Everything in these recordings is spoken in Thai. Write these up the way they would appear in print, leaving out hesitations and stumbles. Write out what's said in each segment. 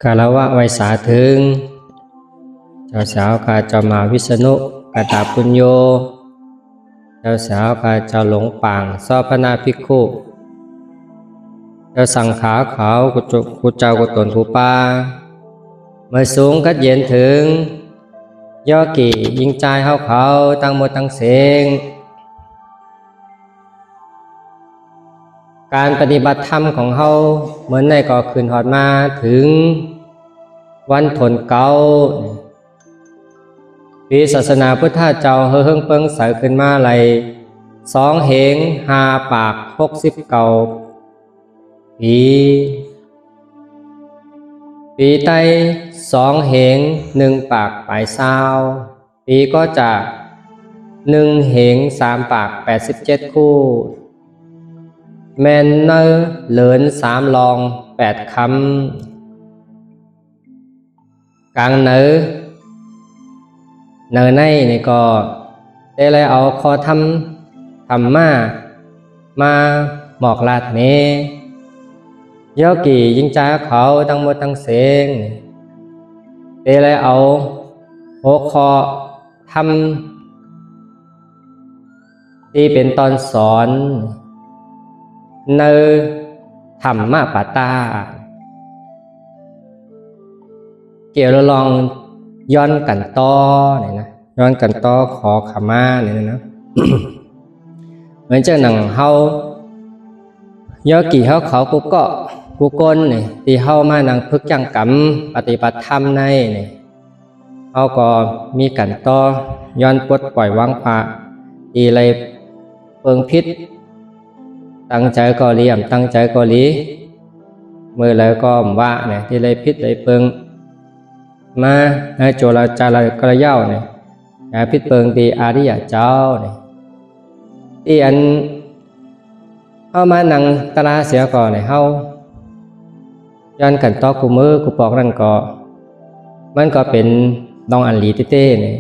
กาลวะไวสาถึงเจ้าสาวกาเจ้ามาวิษณุกาตาปุญโยเจ้าสาวกาเจ้าหลงป่างซอพนาภิกขุเจ้าสังขาเขากุเจ้ากุตนภูปาเมื่อสูงกัดเย็นถึงย่อกี่ยิงใจเขาตั้งหมดตั้งเสียงการปฏิบัติธรรมของเขาเหมือนในก่อคืนหอดมาถึงวันทนเก่าปีศาสนาพุทธเจ้าเฮิงเปิงใสขึ้นมาไหล2 เหง 5 ปาก 69 ปีไต้2 เหง 1 ปากปลายซาวปีก็จะ1 เหง 3 ปาก 87 คู่แมนเนอร์เหลิน3 ลอง 8 คำกลางเนอในนี่ก็ได้เลยเอาคอทำมาหมอกลาดเมโยกี่ยิงจ้าเขาตั้งหมดตั้งเสียงได้เลยเอาหัวคอทำที่เป็นตอนสอนเนอธรรมะปาตาเกี่ยวลองย้อนกันต่อเนี่ยนะย้อนกันต่อขอขมาเนี่ยนะ เหมือนเจ้าหนังเฮาย่อกี่เขากูก้นเนี่ยตีเฮามานังพึกจังกรรมปฏิบัติธรรมในเนี่ยเฮาก็มีกันต่อย้อนปลดปล่อยวางพระตีไรเปิงพิษตั้งใจก็เลี่ยมตั้งใจก็ลีเมื่อแล้วก็ว่าเนี่ยที่ไรพิษไรเปิงมาให้โจรจาระกระเย้าเนี่ยพิษเปิงตีอาริยะเจ้าเนี่ยที่อันเข้ามานั่งตลาเสียก่อนเนี่ยเข้าย้อนกันต่อกูมือกูปอกนั่นก็มันก็เป็นดองอันหลีเต้ๆเนี่ย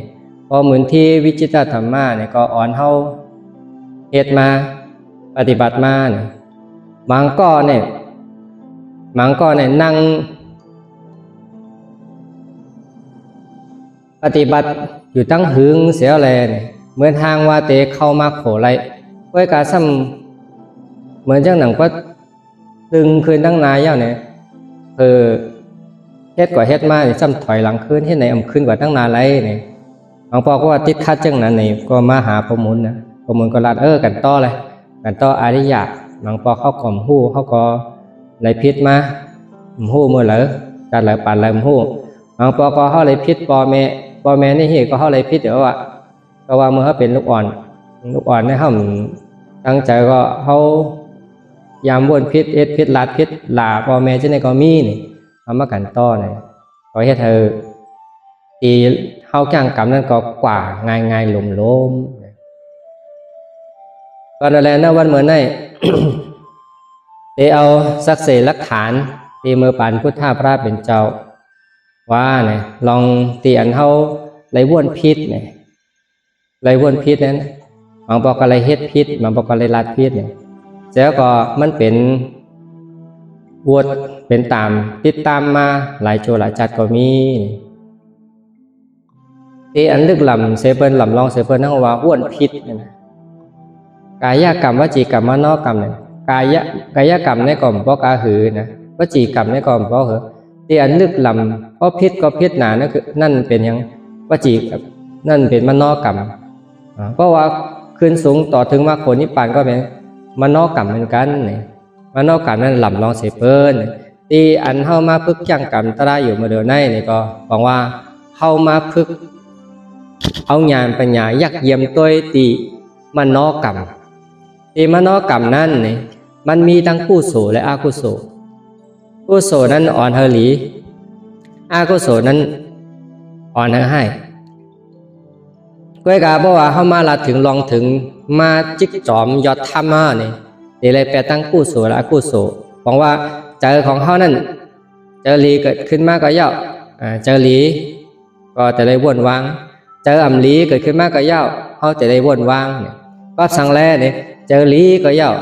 พอเหมือนที่วิจิตรธรรมะเนี่ยก็อ่อนเข้าเฮ็ดมาปฏิบัติมาเนี่ยมังก็เนี่ยนั่งปฏิบัติอยู่ตั้งหึงเสียแลเนี่ยเหมือนทางว่าเตเข้ามาโขไรไว้กาซ้ำเหมือนจังหนังก็ดึงคืนตั้งนายเย้าเนี่ยเฮ็ดกว่าเฮ็ดมาเนี่ยซ้ำถอยหลังคืนเฮ็ดไหนขึ้นกว่าตั้งนานไรเนี่ยหลวงพ่อก็ว่าติดคัดจังนั้นเนี่ยก็มาหาประมุนนะประมุนก็ลาดกันต่อเลยกันต่ออริยะหลวงพ่อเข้ากล่อมหู้เขาก็เลยพิษมาหู้เมื่อไหร่จัดเลยปั่นเลยหู้หลวงพ่อก็เขาเลยพิษปอแม่นี่เหี้ยก็เขาเลยพิษเดี๋ยวก็ว่าเมื่อเขาเป็นลูกอ่อนเนี่ยเขาตั้งใจก็เขายามวนพิษพิษลาดพิษหลาปอแม่เช่นในก็มีนี่เอามากันต่อเนี่ยขอให้เธอตีเข้าจ้างกรรมนั่นก็กว่าง่ายหล่มก็นั่นแหละนะวันเหมือนนั่น เอาสักเศษหลักฐานตีมือปานพุทธาพระเป็นเจ้าว่าเนี่ยลองตีอันเท่าไรว่นพิษเนี่ยไรว่นพิษนั้นบางบอกอะไรเฮ็ดพิษบางบอกอะไรลาดพิษเนี่ยแล้วก็มันเป็นวดเป็นตามติดตามมาหลายโจหลายจัดก็มีตีอันลึกลำเสเปิลลำลองเสเปิลนั่งว่าว่นพิษเนี่ยกายกรรมวจีกรรมมโนกรรมเนี่ยกายกรรมในกล่อมเพราะกาหือนะวจีกรรมในกล่อมเพราะเหอที่อันลึกลำเพราะพิษก็พิษหนานั่นคือนั่นเป็นยังวจีนั่นเป็นมโนกรรมเพราะว่าขึ้นสูงต่อถึงมรรคผลนิพพานก็เป็นมโนกรรมเหมือนกันเนี่ยมโนกรรมนั้นลำลองเสเปิลที่อันเข้ามาพึกจังกรรมตราอยู่มาเดินในนี่ก็บอกว่าเข้ามาพึกเอาญาณปัญญายักเยี่ยมตัวตีมโนกรรมที่มโนกรรมนั้นเนี่ยมันมีทั้งกุศลและอกุศลกุศลนั้นอ่อนเฮลีอกุศลนั้นอ่อนให้ก้อยกาบอกว่าเข้ามาละถึงลองถึงมาจิกจอมยอดธรรมะเนี่ยเดี๋ยวเลยแปลตั้งกุศลและอกุศลบอกว่าเจอของเขานั้นเจอลีเกิดขึ้นมาก็เย่าเจอลีก็จะได้วนวางเจออำลีเกิดขึ้นมาก็เย่าเขาจะได้วนวางเนี่ยก็สังแลเนี่ยเจอลีก็เย่า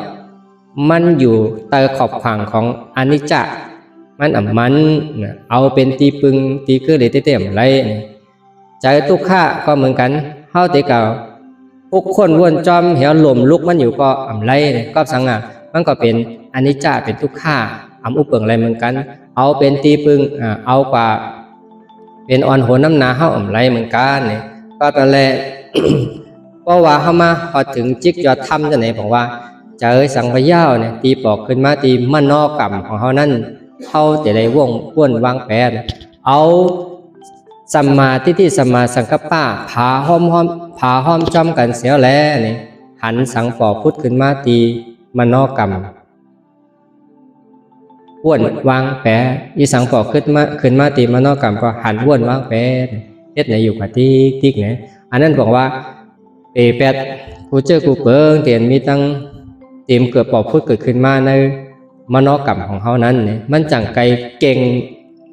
มันอยู่ใต้ขอบขวางของอนิจจ มันมันเอาเป็นตีปึงตีคือเลยเต็มไรใจทุกข์ก็เหมือนกันเฮาแต่เก่าพวกคนวนจอมเหี่ยวหล่มลุกมันอยู่ก็ไรก็สังมันก็เป็นอนิจจาเป็นทุกข์อุปเปิงอะไรเหมือนกันเอาเป็นตีปึงเอากว่าเป็นอ่อนโหน้ำนาเฮาไรเหมือนกันเนี่ยก็ตอนแรก เพราะว่าเฮามาพอถึงจิกยอดถ้ำจะไหนบอกว่าเจอสังพยาวเนี่ยตีปอกขึ้นมาตีมันนอกกรรมของเฮานั่นเฮาแต่ได้ว่วนวางแผนเอาสัมมาทิฏฐิสัมมาสังกัปปะผาห้อมจอมกันเสียแล้วนี่หันสังปอกพุทธขึ้นมาตีมันนอกกรรมว่วนวางแผนอีสังปอกขึ้นมาตีมันนอกกรรมก็หันว่วนวางแผนเฮ็ดไหนอยู่กับติ๊กเนี่ยอันนั้นบอกว่าแปดกูเจอกูเปิงเตียนมีตั้งเตรียมเกิดปอบพูดเกิดขึ้นมาในมโนกรรมของเขานั้นเนี่ยมันจังไกเก่ง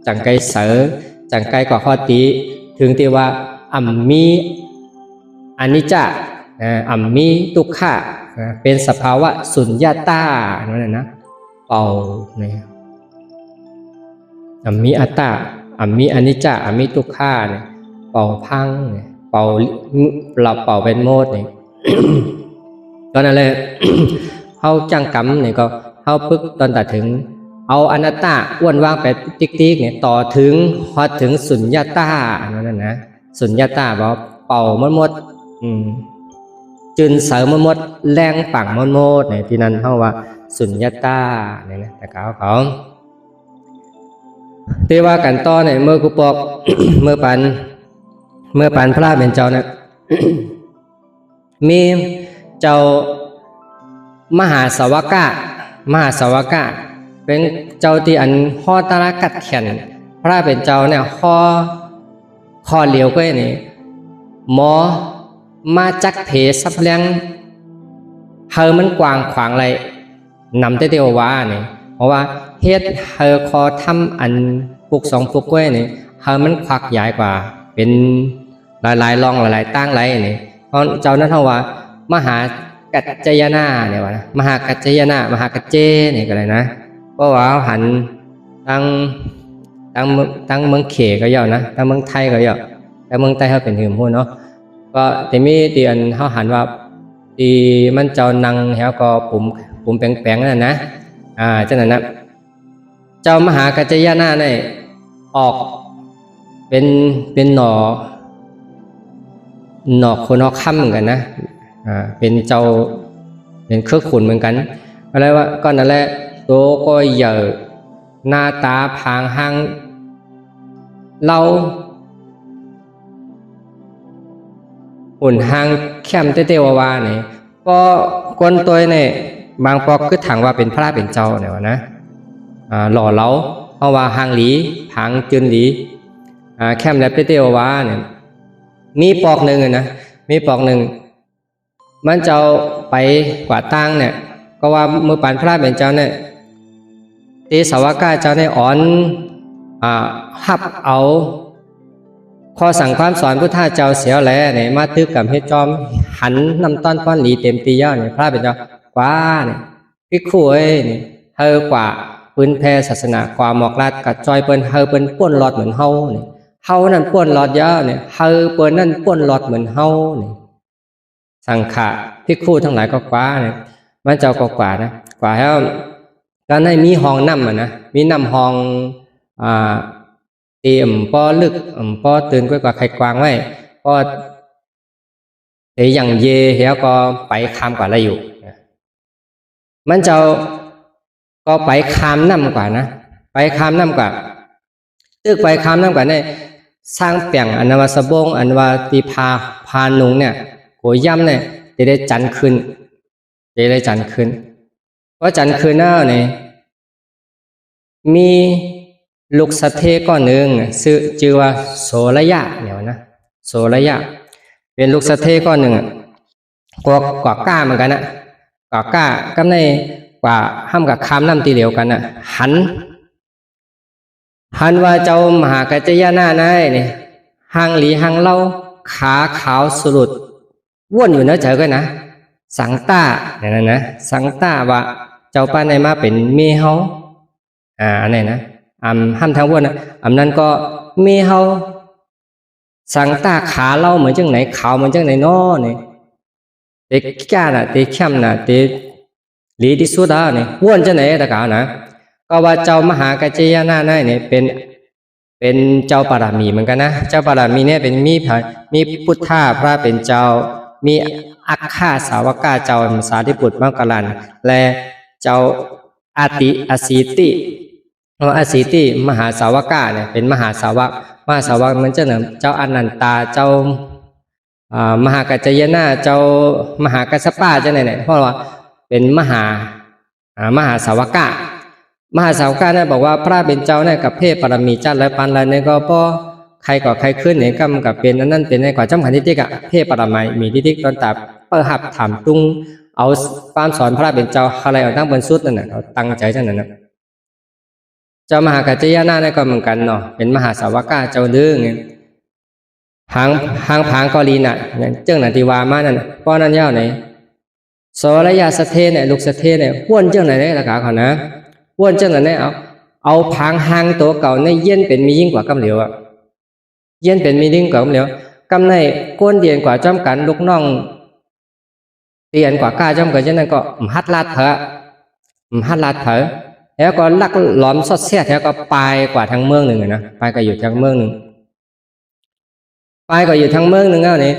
จังไกเสือจังไกกว่าข้อตีถึงที่ว่ามีอนิจจามีทุกขะเป็นสภาวะสุญญาตานั่นนะเป่าเนี่ยมีอัตตามีอนิจจามีทุกขะเนี่ยเป่าพังเนี่ยเป่าเราเป่าเป็นโมดเนี่ย ตอนนั้นเลย เขาจังกำเนี่ยก็เขาพึกตอนตัดถึงเอาอนัตตาอ้วนว่างไปติ๊กเนี่ยต่อถึงฮอดถึงสุญญาตานั่นนะสุญญาตาบอกเป่าหมดจืนเสริมหมดแรงปังหมดเนี่ยที่นั้นเขาว่าสุญญาตาเนี่ยนะแต่เขาที่ว่ากันต่อเนี่ยเมื่อกูปอก เมื่อปันพระเป็นเจ้าเนี่ย มีเจ้ามหาสวากะเป็นเจ้าที่อันห่อตระกัดแขนพระเป็นเจ้าเนี่ยห่อเหลียวก็นี่หมอมาจักเพสับเลี้ยงเฮอมันกว้างขวางอะไรนำเตวว่าเนี่ยเพราะว่าเฮ็ดเฮอคอทำอันปุกสองปุกไว้เนี่ยเฮอมันควักใหญ่กว่าเป็นหลายๆรองหลายๆตั้งไรเนี่ยเพราะเจ้านั้นเขาว่ามหากัจจยนาเนี่ยวะนะมหากัจจยนามหากัจเจเนี่ยก็เลยนะเพราะว่าหันตั้งเมืองเขก็ย่อนะตั้งเมืองไทยก็ย่อแต่เมืองไทยเขาเป็นหืมพูดเนาะก็แต่มีตีอันเขาหันว่าตีมันเจ้านังแล้วก็ปุ่มแปลงๆนั่นนะเจ้านั่นนะเจ้ามหากัจจยนาเนี่ยออกเป็นหน่อคนนอกค่ำเหมือนกันนะเป็นเจ้าเป็นเครือขุนเหมือนกันอะไรวะก็นั่นแหละโตก็ใหญ่หน้าตาพางห้างเราหุ่นห้างแคมเตวาวาเนี่ยก็คนตัวเนี่ยบางปอกคือถังว่าเป็นพระเป็นเจ้าเนี่ยวะนะหล่อเล้าเพราะว่าห้างหลีผางจืนหลีแคมและเตวาวาเนี่ยมีปอกหนึ่งนะมีปอกหนึ่งมันเจ้าไปกว่าตั้งเนี่ยก็ว่าเมื่อปานพระเป็นเจ้าเนี่ยตีสาวกาเจ้าเนี่ยอ่อนหับเอาข้อสั่งความสอนพุทธเจ้าเสียแล้วเนี่ยมาตึกกับเฮ็ดจอมหันนำต้อนป้อนหลีเต็มตีย่อเนี่ยพระเป็นเจ้ากว่าเนี่ยพิกขุยเนี่ยเฮอกว่าปืนแพร่ศาสนากว่าหมอกลาดกัดจอยเปิ้นเฮอเปิ้นป้วนหลอดเหมือนเฮาเนี่ยเฮานั่นป้วนหลอดเยอะเนี่ยเฮอเปิ้นนั่นป้วนหลอดเหมือนเฮาเนี่ยสังขะพิกขุทั้งหลายก็กว่าเนี่ยมันเจ้าก็กว่านะกว่าแล้วการให้มีห้องน้ำนะมีน้ำห้องเตรียมป้อลึกป้อตื่นกว่าใครกวางไว้ก็แต่อย่างเย่เหี้ยก็ไปคามกว่าอะไรอยู่มันเจ้าก็ไปคามน้ำกว่านะไปคามน้ำกว่าตึกไปคามน้ำกว่าเนี่ยสร้างเปียงอันว่าสบงอันว่าตีพานุงเนี่ยโหย่ำเนี่ยจะได้จันขึ้นเพราะจันทร์คืนหน้าเนี่ยมีลูกสะเทก้อนหนึ่งชื่อว่าโสระยะเนี่ยนะโสระยะเป็นลูกสะเทก้อนหนึ่งกว่าก้าเหมือนกันนะกว่าก้าก็ในกว่าห้ามกับคำน้ำตีเหลวกันนะหันว่าเจ้ามหากัจจยนาไนเนี่ยหางหลีหางเล่าขาขาวสลุดว่นอยู่เนื้อเจอกันนะสังตาเนี่ยนะสังตาว่าเจ้าป้าในมาเป็นเมียเฮาอันไหนนะ ห้ามทางวนนะนั้นก็มีเฮาสังตาขาเล่าเหมือนจังไหนขาวเหมือนจังไหนน้อเนี่ยเด็กแก่น่ะเด็กเข้มน่ะเด็กลีที่สุดเนี่ยวนจังไหนตะกาวนะก็ว่าเจ้ามหากัจจยนะเนี่ยเป็นเจ้าปารามีเหมือนกันนะเจ้าปารามีเนี่ยเป็นมีพุทธาพระเป็นเจ้ามีอัคคาสาวกาเจ้าสาธิบุตรมังกรลันและเจ้าอสีติมหาสาวกาเนี่ยเป็นมหาสาวกมันเจ้าอนันตาเจ้ามหากัจจยนะเจ้ามหากัสสปะเจ้าเนี่ยเพราะว่าเป็นมหาสาวกาเนี่ยบอกว่าพระเป็นเจ้าเนี่ยกับเพศปรมีจัดและปันอะไรเนี่ยก็พอใครก่อใครขึ้นเนี่ยก็กับเป็นนั่นเป็นในกว่าจำขันทิฏฐิกะเพศปรมัยมีทิฏฐิตอนตับเปิดหับถามตุ้งเอาความสอนพระเป็นเจ้าอะไรเอาตั้งบนสุดนั่นน่ะเขาตั้งใจจังนั้นนะเจ้ามหากัจจยนะเนี่ยก็เหมือนกันเนาะเป็นมหาสาวกาเจ้าดื้อไงหางผางกอลีน่ะเจ้าหน้าที่วามานั่นป้อนั่นยาวไหนโสระยาสเทเนี่ยลูกสเทเนี่ยห้วนเจ้าไหนได้ละกาเขานะห้วนเจ้าไหนเนี่ยเอาผางหางตัวเก่าในเย็นเป็นมียิ่งกว่ากำเหลียวอ่ะเย็นเป็นมียิ่งกว่ากำเหลียวกำในก้นเดียนกว่าจอมกันลูกน้องเตียนกว่ากล้าจอมกันเช่นนั้นก็ฮัดลาดเถอะแล้วก็ลักหลอมสอดเสียแล้วก็ไปกว่าทางเมืองหนึ่งนะไปก็อยู่ทางเมืองหนึ่งแล้วเนี่ย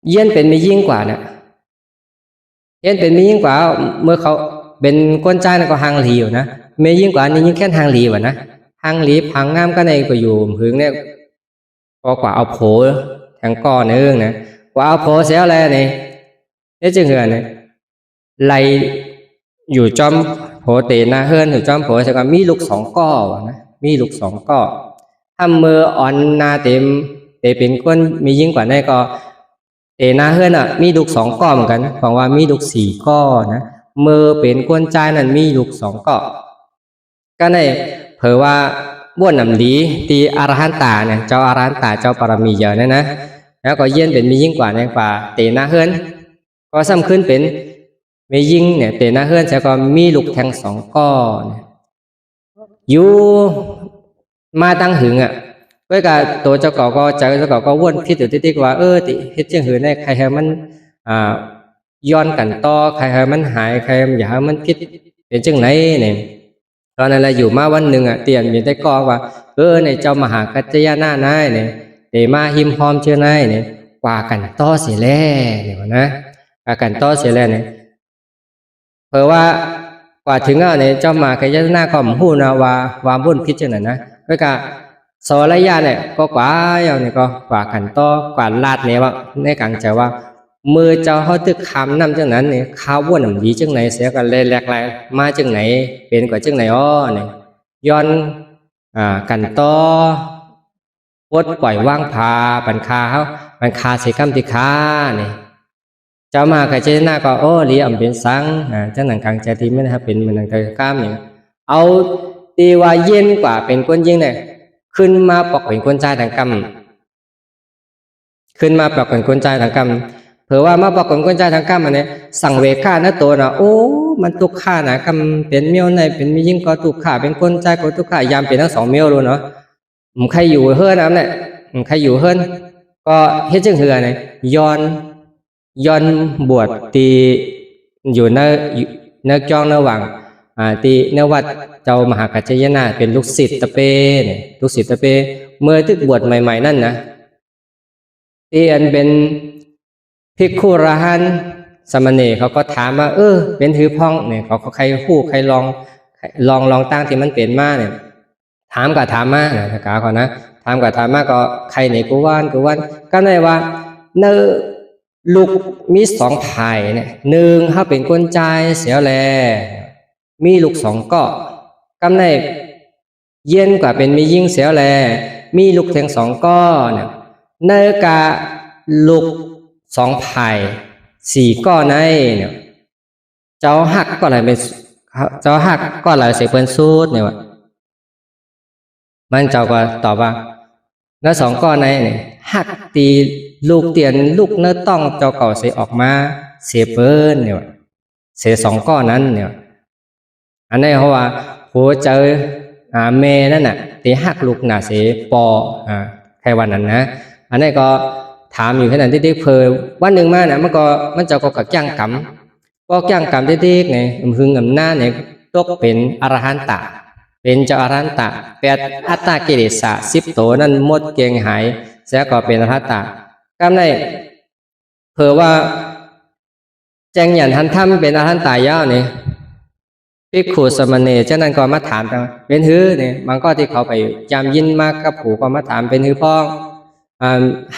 เย็นเป็นมียิ่งกว่าเนี่ยเย็นเป็นมียิ่งกว่าเมื่อเขาเป็นก้นใจนั่นก็หางหลีอยู่นะมียิ่งกว่านี่ยิ่งแค่หางหลีว่ะนะหางหลีพังงามก็ในก็อยู่พึ่งเนี่ยก็กว่าเอาโผทางก้อนนึงนะกว่าเอาโผเสียแล้วเนี่ยนี่จึงเหรอเนี่ยไล่อยู่จอมโผเตนาเฮิรนอยู่จอมโผจะก็มีลูกสองก้อนะมีลูกสองก้อถ้ามืออ่อนนาเต็มเป็นคนมียิ่งกว่านั้นก็เตนาเฮิรนอ่ะมีลูกสองก้อเหมือนกันบอกว่ามีลูกสี่ก้อนะมือเป็นคนใจนั่นมีลูกสองก้อก็ในเผยว่าบ้วนนำดีตีอรหันตาเนี่ยเจ้าอรหันตาเจ้าปรมีเยอะนะแล้วก็เย็นเป็นมียิ่งกว่าในกว่าเตนาเฮิรนก็ซ้ำขึ้นเป็นมียิ่งเนี่ยเตนาเฮิรนจะก็มีลูกแทงสองก้ออยู่มาตั้งหึงอ่ะก็การตัวเจ้าเก่าก็ใจเจ้าเก่าก็วนคิดอยู่ที่ว่าติเฮ็ดจังหือในใครให้มันย้อนกันต่อใครให้มันหายใครอยากให้มันคิดเป็นจังไหนเนี่ยตอนนั้นเราอยู่มาวันหนึ่งอ่ะเตียนมีได้ก็ว่าในเจ้ามหากัจจยนะนายเนี่ยเดมาหิมพร้อมเชื่อนายเนี่ยกว่ากันต่อเสียแล้วเนี่ยนะกว่ากันต่อเสียแล้วเนี่ยเพราะว่ากว่าถึงเนี่ยเจ้ามหากัจจยนะก็หูนะว่าบุญพิจารณานะก็การโสระยะเนี่ยก็กว่าอย่างนี้ก็กว่ากันต่อกว่าลาดเนี่ยว่าในกลางใจว่ามือเจ้าเขาตึกคำนำจังนั้นเนี่ยข้าววนดีจังไหนเสียกันเลยแหลกเลยมาจังไหนเป็นกว่าจังไหนเนี่ยย้อนกันต่อวดปล่อยว่างพาปันคาเสียคำติคาเนี่ยเจ้ามากัจเจนาก็เลี้ยมเป็นสังจังหนังกลางใจที่ไม่ได้เป็นเหมือนหนังตะก้ามเนี่ยเอาตีว่าเย็นกว่าเป็นก้นยิ่งเนี่ยขึ้นมาปอกเป็นก้นใจทางกรรมขึ้นมาปอกเป็นก้นใจทางกรรมเผื่อว่ามาปอกเป็นก้นใจทางกรรมอันนี้สั่งเวค่านะตัวนะมันตุกข่านะกรรมเป็นเมียวในเป็นมียิ่งก็ตุกข่าเป็นก้นใจก็ตุกข่ายามเป็นทั้งสองเมียวเลยเนาะใครอยู่เฮิรนน้ำเนี่ยใครอยู่เฮิรนก็เฮ็ดจังเหือเนี่ยย้อนบวชตีอยู่ในจองระหว่างตีในวัดเจ้ามหากัจจยนะเป็นลูกศิษย์ตะเปเนี่ยลูกศิษย์ตะเปเมื่อที่บวชใหม่ๆนั่นนะที่อันเป็นภิกขุราหันสมณีเขาก็ถามว่าเป็นถือพ้องเนี่ยเขาใครฮู้ใครลองตั้งที่มันเป็นมาเนี่ยถามกับถามมาเนี่ยกาเขานะถามกับถามมาก็ใครเนี่ยกูว่านก็ได้ว่าเนื้อลูกมีสองภายเนี่ยหนึ่งเขาเป็นคนใจเสียแลมีลูกสองก็กำในเย็นกว่าเป็นมียิ่งเสียแลมีลูกแทงสองก้อเนี่ยเนกาลูกสองภายสี่ก้อในเนี่ยเจ้าหักก็อะไรเป็นเจ้าหักก็อะไรเสียเป็นสูตรเนี่ยวะมันเจ้าก็ตอบว่าแล้วสองก้อในเนี่ยหักตีลูกเตียนลูกเนื้อต้องเจ้าเก่าเสียออกมาเสียเปิ้นเนี่ยเสียสองก้อนั้นเนี่ยอันนี้เพราะว่าโหเจอ แม่นั่นน่ะตีหักลูกน่ะเสปอใครวันนั้นนะอันนี้ก็ถามอยู่แค่นั้นที่เพอวันหนึ่งมานะมันจะก็จ้างกรรมก็จ้างกรรมที่ไงหึงหน้าเนี่ยตกเป็นอรหันตะเป็นเจ้าอรหันตะแปดอัตตากิเลส10ตัวนั่นหมดเกงหายเสียก็เป็นอรหันตะกรรมในเผื่อว่าแจงหยันทันถ้ำเป็นอรหันตายาวเนี่ยภิกขุสมณีเจ้านั้นก็มาถามกันเป็นฮื้อเนี่ยมันก็ที่เขาไปจำยินมากกับผูก็มาถามเป็นฮื้อพ้อง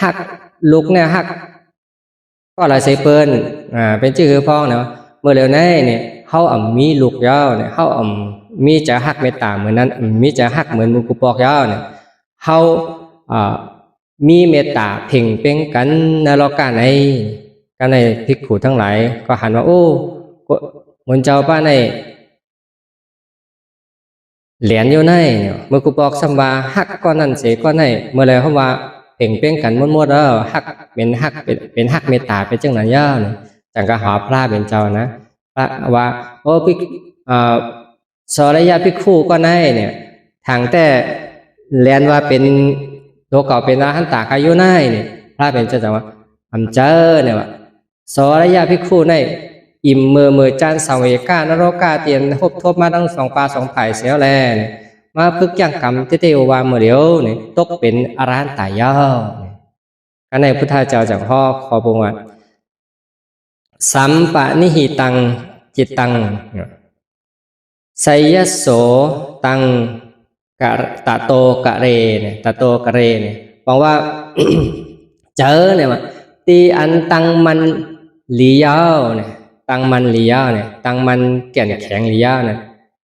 หักลูกเนี่ยหักก็อะไรเสเปิ้นเป็นชื่อฮื้อพ้องเนาะเมื่อเร็วนี้เนี่ยเขามีลูกยาวเนี่ยเขามีจะหักเมตตาเหมือนนั้นมีจะหักเหมือนมุกุปอกยาวเนี่ยเขามีเมตตาเพ่งเป้งกันในโลกาในกันในภิกขุทั้งหลายก็หันว่าโอ้เหมือนเจ้าป้าในเหรียญอยู่ในเนี่ยเมื่อกูบอกสัมว่าหักก้อนนั่นเสียก้อนในเมื่อไรเขาว่าเพ่งเป้งกันมั่วๆแล้วหักเป็นหักเมตตาเป็นจังนั้นย่าเนี่ยจังก็หาพระเป็นเจ้านะพระว่าโอ้ภิกสรยะภิกขุก้อนในเนี่ยทางแต่เหรียญว่าเป็นตัวเก่าเป็นอรหันตาคายุในเนี่ยพระเป็นเจ้าจังว่าเจอเนี่ยว่าสรยะภิกขุในอิ่มเมื่อจานสังเวกานรกาเตียนทบมาทั้งสองปลาสองไผ่เสียแลมาพึกย่างกรรมเตวาเมื่อเดียวเนี่ยตกเป็นอรหันตายาวกันในพุทธเจ้าจากพ่อขอบอกว่าสัมปะนิหิตังจิตตังไสยโสตังกะตะโตกะเรเนี่ยตะโตกะเรเนี่ยบอกว่า เจอเนี่ยว่าตีอันตังมันหลียาวเนี่ยตังมันหลียาวเนี่ยตังมันแก่นแข็งหลียาวเนี่ย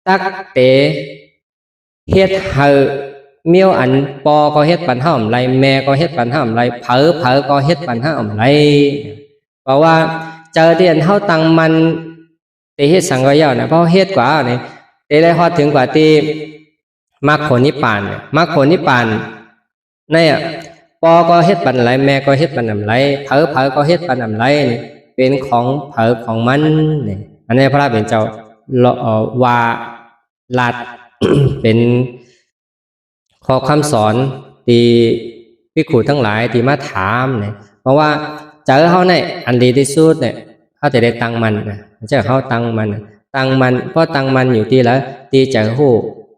ตักเตเฮ็ดเฮาเมียวอันปอก็เฮ็ดปันห้อมไรแม่ก็เฮ็ดปันห้อมไรเผอก็เฮ็ดปันห้อมไรเพราะว่าเจอเดียนเฮาตังมันเตเฮ็ดสังก็ยาวเนี่ยเพราะเฮ็ดกว่าเนี่ยเตได้ฮอดถึงกว่าที่มรรคผลนิพพานเนี่ยมรรคผลนิพพานเนี่ยปอก็เฮ็ดปันไรแม่ก็เฮ็ดปันนำไรเผอก็เฮ็ดปันนำไรเนี่ยเป็นของเผอของมันเนี่ยอันนี้พระเป็นเจ้าว่าลาด เป็นข้อคำสอนที่ภิกขุทั้งหลายที่มาถามเนี่ยเพราะว่าเจอเขาเนี่ยอันดีที่สุดเนี่ยเขาจะได้ตังมันนะเจอเขาตังมันเพราะตังมันอยู่ที่แล้วที่เจอหู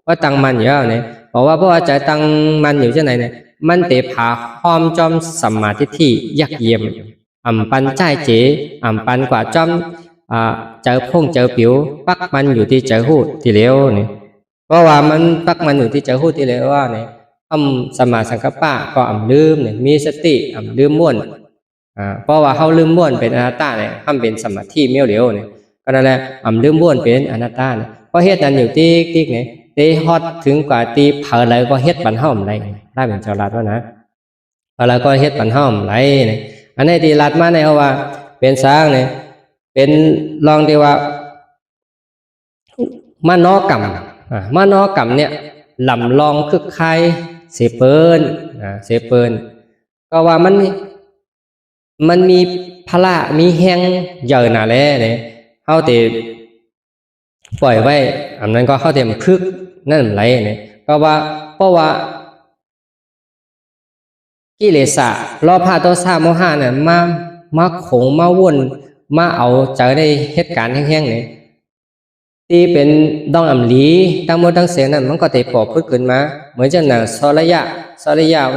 เพราะตังมันอยู่แล้วเนี่ยเพราะว่าเจอตังมันอยู่ที่ไหนเนี่ยมันเตะผาห้อมจอมสัมมาทิฏฐิยักเยี่ยมปันใจเจปันกว่าจอมเจอพงเจอผิวปักมันอยู่ที่เจอหูที่เลี้ยวเนี่ยเพราะว่ามันปักมันอยู่ที่เจอหูที่เลี้ยวว่าเนี่ยสมาสังกัปปะก็ลืมเนี่ยมีสติลืมม่วนเพราะว่าเขาลืมม่วนเป็นอนัตตาเนี่ยเป็นสมาธิเมี่ยวเหลียวเนี่ยก็นั่นแหละลืมม่วนเป็นอนัตตาเนี่ยเพราะเหตุนั้นอยู่ที่เนี่ยได้ฮอดถึงกว่าตีเผลออะไรก็เฮ็ดปันห้อมไรได้เป็นเจ้าลัดว่านะอะไรก็เฮ็ดปันห้อมไรเนี่ยอันนี้ที่ลัดมาในเขาว่าเป็นสร้างเนี่ยเป็นลองที่ว่ามโนกรรมเนี่ยลำลองคึกใครเสเปินก็ว่ามันมีพละมีแห้งเยอะหนาแล้เนี่ยเขาแต่ปล่อยไว้อันนั้นก็เขาเต็มพึกนั่นไรเนี่ยก็ว่าเพราะว่ากิเลสโลภะโทสะโมหะเนี่ยมาขงมาวนมาเอาเจอในเหตุการณ์แห้งๆเนี่ยที่เป็นดองลีทั้งหมดทั้งเสียงนั้นมันก็ติดปอบพึ่งขึ้นมาเหมือนเจ้าหน้าสระยะ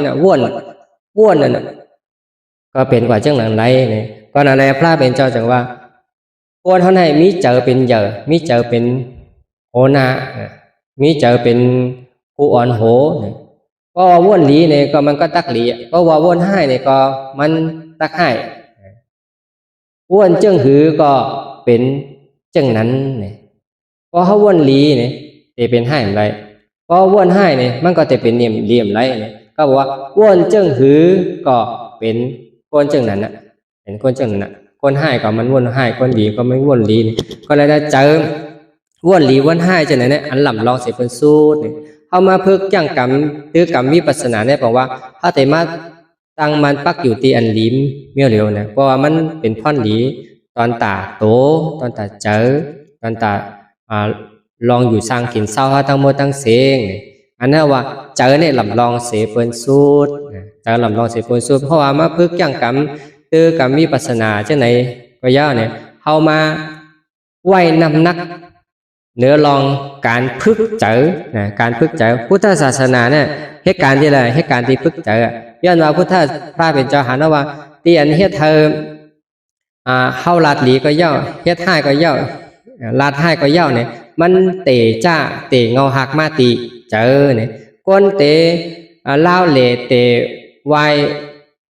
เนี่ยวนนั่นก็เป็นกว่าเจ้าหน้าไรเนี่ยก็นั่นแหละพระเป็นเจ้าจังว่าคนเท่าไหร่มีเจอเป็นเยอะมีเจอเป็นโหนามีเจอเป็นผู้อ่อนโหเพราะว่าวนลีเนี่ยก็มันก็ตักลีเพราะว่าวนให้เนี่ยก็มันตักให้วนเจ้งหือก็เป็นเจ้งนั้นเนี่ยเพราะเขาวนลีเนี่ยจะเป็นให้อะไรเพราะวนให้เนี่ยมันก็จะเป็นเหลี่ยมไรเนี่ยก็บอกว่าวนเจ้งหือก็เป็นคนเจ้งนั้นนะเป็นคนเจ้งนั้นนะคนให้ก็มันวนให้คนดีก็ไม่วนลีก็เลยได้เจอวนลีวนให้จะไหนเนี่ยอันหล่ำลองเสียเป็นสูตรเนี่ยเอามาพึกย่างกรรมหรือกรรมวิปัสสนาเนี่ยบอกว่าถ้าแต่มาตั้งมันปักอยู่ที่อันลิ้มเมี่ยวเร็วนะเพราะว่ามันเป็นท่อนหลีตอนตาโตตอนตาเจอตอนตา ลองอยู่สร้างกินเศร้าทั้งหมดทั้งเสียงอันนั้นว่าเจอเนี่ยลำลองเสเปินสูตรเจอลำลองเสเปินสูตรเพราะว่ามาพึกย่างกรรมตือกรรมวิปัสสนาเช่นไหนก็ย่าเนี่ยเอามาไว้นำนักเนื้อลองการพึกเจอการพึกเจอพุทธศาสนาเนี่ยเหตุการณ์ที่อะไรเหตุการณ์ที่พึกเจอย้อนว่าพุทธพระเป็นเจ้าหันว่าที่อันเฮ็ดเธอเฮาลาดหลีก็ย่อเฮ็ดให้ก็ย่อลาดให้ก็ย่อเนี่ยมันเตะจ้าเตะเงาหักมาตีเจอเนี่ยก้นเตะเล่าเหล่เตะวาย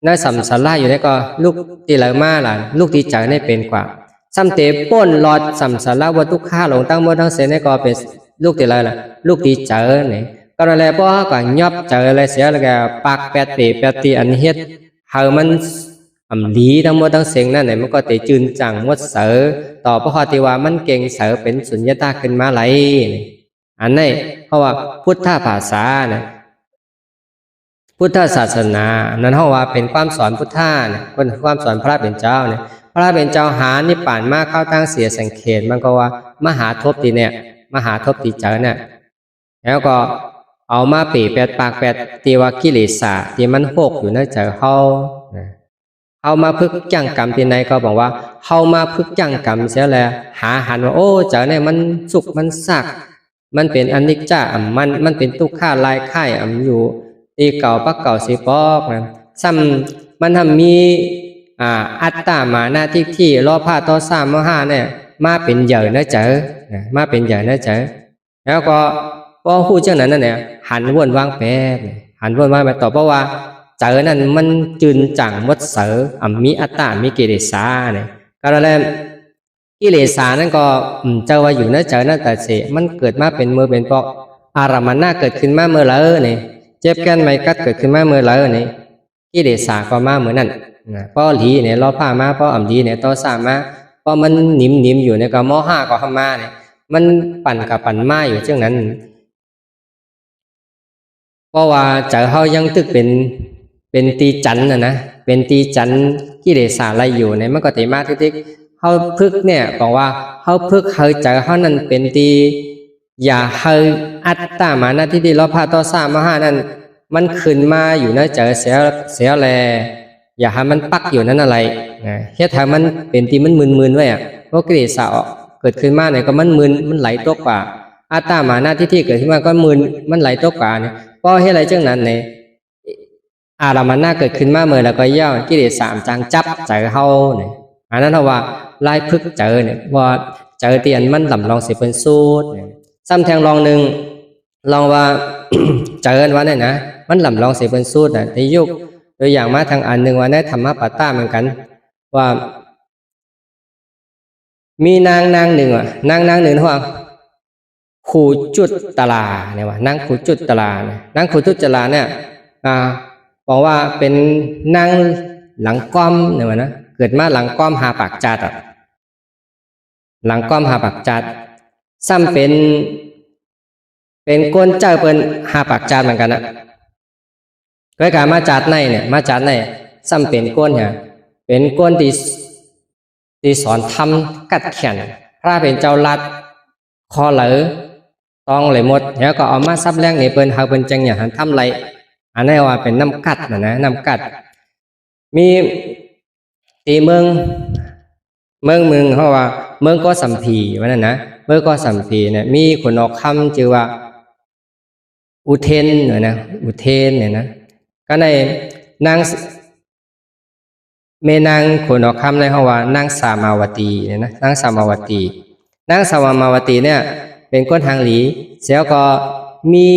น่าสัมสาระอยู่เนี่ยก็ลูกตีเหลมาล่ะลูกตีเจอเนี่ยเป็นกว่าซ้ำเตะป้นหลอดสัมสาระวัตถุค่าหลงตั้งหมดทั้งเสเนี่ยก็เป็นลูกตีอะไรล่ะลูกตีเจอเนี่ยก็อะไรเพราะก็ยับเจออะไรเสียแล้วก็ปากแปดเตะแปดตีอันเฮ็ดเฮามันดีทั้งหมดทั้งเสียงนั่นเนี่ยมันก็เตะจืนจังมดเสือต่อเพราะที่ว่ามันเก่งเสือเป็นสุญญตาขึ้นมาไหลอันนี้เพราะว่าพุทธภาษาเนี่ยพุทธศาสนานั้นเพราะว่าเป็นความสอนพุทธะเนี่ยเป็นความสอนพระเป็นเจ้าเนี่ยพระเป็นเจ้าหานิพพานมาเข้าตั้งเสียสังเขตมันก็ว่ามหาทบตีเนี่ยมหาทบตีเจอเนี่ยแล้วก็เอามาปีแปดปากแปดตีว่ากิเลสที่มันโหกอยู่ในใจเขาเอามาพึกจังกรรมที่ไหนก็บอกว่าเอามาพึกจังกรรมเสียแล้วหาหันว่าโอ้เจอเนี่ยมันสุขมันสักมันเป็นอนิจจามันเป็นทุกข้าลายค่ายอยู่ตีเก่าปักเก่าสีปอกนะซ้ำมันทำมีอัตตามาหน้าที่ล้อผ้าต่อซ้ำมห้าเนี่ยมาเป็นใหญ่นะเจอมาเป็นใหญ่นะเจอแล้วก็พอพูดเช่นนั้นเนี่ยหันวนวางแปบหันวนวางไปต่อเพราะว่าเจอนั่นมันจืนจังมดเสือมีอัตตามีกิเลสเนี่ยก็แล้วกิเลสนั่นก็เจอว่าอยู่นะเจอนั่นแต่เสมันเกิดมาเป็นมือเป็นปอกอารามณะเกิดขึ้นมาเมื่อไรเนี่ยเจ็บแก้นไม่กัดเกิดขึ้นมาเมื่อไรเนี่ยกิเลสก็มาเหมือนนั่นเพราะหลีเนี่ยล้อผ้ามาเพราะดีเนี่ยต่อสามมาเพราะมันนิ่มอยู่เนี่ยก็มห้าก็ทำมาเนี่ยมันปั่นกับปั่นมาอยู่เช่นนั้นเพราะว่าเจอเขายังตึกเป็นตีจันนะเป็นตีจันกิเลสอะไรอยู่เนี่ยมันก็ตีมาที่เขาพึกเนี่ยบอกว่าเขาพึกเขาเจอเขานั่นเป็นตีอย่าเขาอัตตามาหน้าที่ล้อผ้าต่อสามมห้านั่นมันขึ้นมาอยู่นะเจอเสียแลอย่าให้มันปักอยู่นั่นอะไรเฮ็ดให้มันเป็นตีมันมึนไว้อะเพราะกิเลสเกิดขึ้นมาเนี่ยก็มันมึนมันไหลตกกว่าอัตตามาหน้าที่เกิดขึ้นมาก็มึนมันไหลตกกว่าเนี่ยเพราะเฮ็ดอะไรจังนั้นเนี่ยอารามณะเกิดขึ้นมาเมื่อแล้วก็ย่อกิเลสจางจับใจเฮาเนี่ยอันนั้นว่าลายพึกเจอเนี่ยว่าเจอเตียนมันลำลองสิเป็นสูตรซ้ำแทงลองหนึ่งลองว่า เจอว่าเนี่ยนะมันลำลองสิเป็นสูตรในยุคตัวอย่างมาทางอันหนึ่งว่าในธรรมปตาเหมือนกันว่ามีนางหนึ่งนางหนึ่งว่าขู่จุดตลาเนี่ยว่านางขู่จุดตลาเนี่ยนางขู่จุดตลาเนี่ยบอกว่าเป็นนางหลังก้อมเนี่ยว่านะเกิดมาหลังก้อมหาปากจัดหลังก้อมหาปากจัดซ้ำเป็นก้นเจ้าเป็นหาปากจัดเหมือนกันนะก็การมาจัดในเนี่ยมาจัดในซ้ำเป็นก้นเนี่ยเป็นก้นที่สอนทำกัดแขนพระเป็นเจ้าลัดคอเหลือต้องเลยหมดแล้วก็เอามาซับแรงนี่เปิ้นเฮาเปิ้นจังอย่างหันทำไรอันนี้ว่าเป็นน้ำกัดนะน้ำกัดมีตีเมืองเพราะว่าเมืองก็สัมพีว่านั่นนะเมืองก็สัมพีเนี่ยมีคนออกคำชื่อว่าอุเทนนะอุเทนเนี่ยนะก็ในนางเมนางคนออกคำในเขาว่านางสามาวตีเนี่ยนะนางสามาวตีเนี่ยเป็นก้นทางหลีเสียก็มี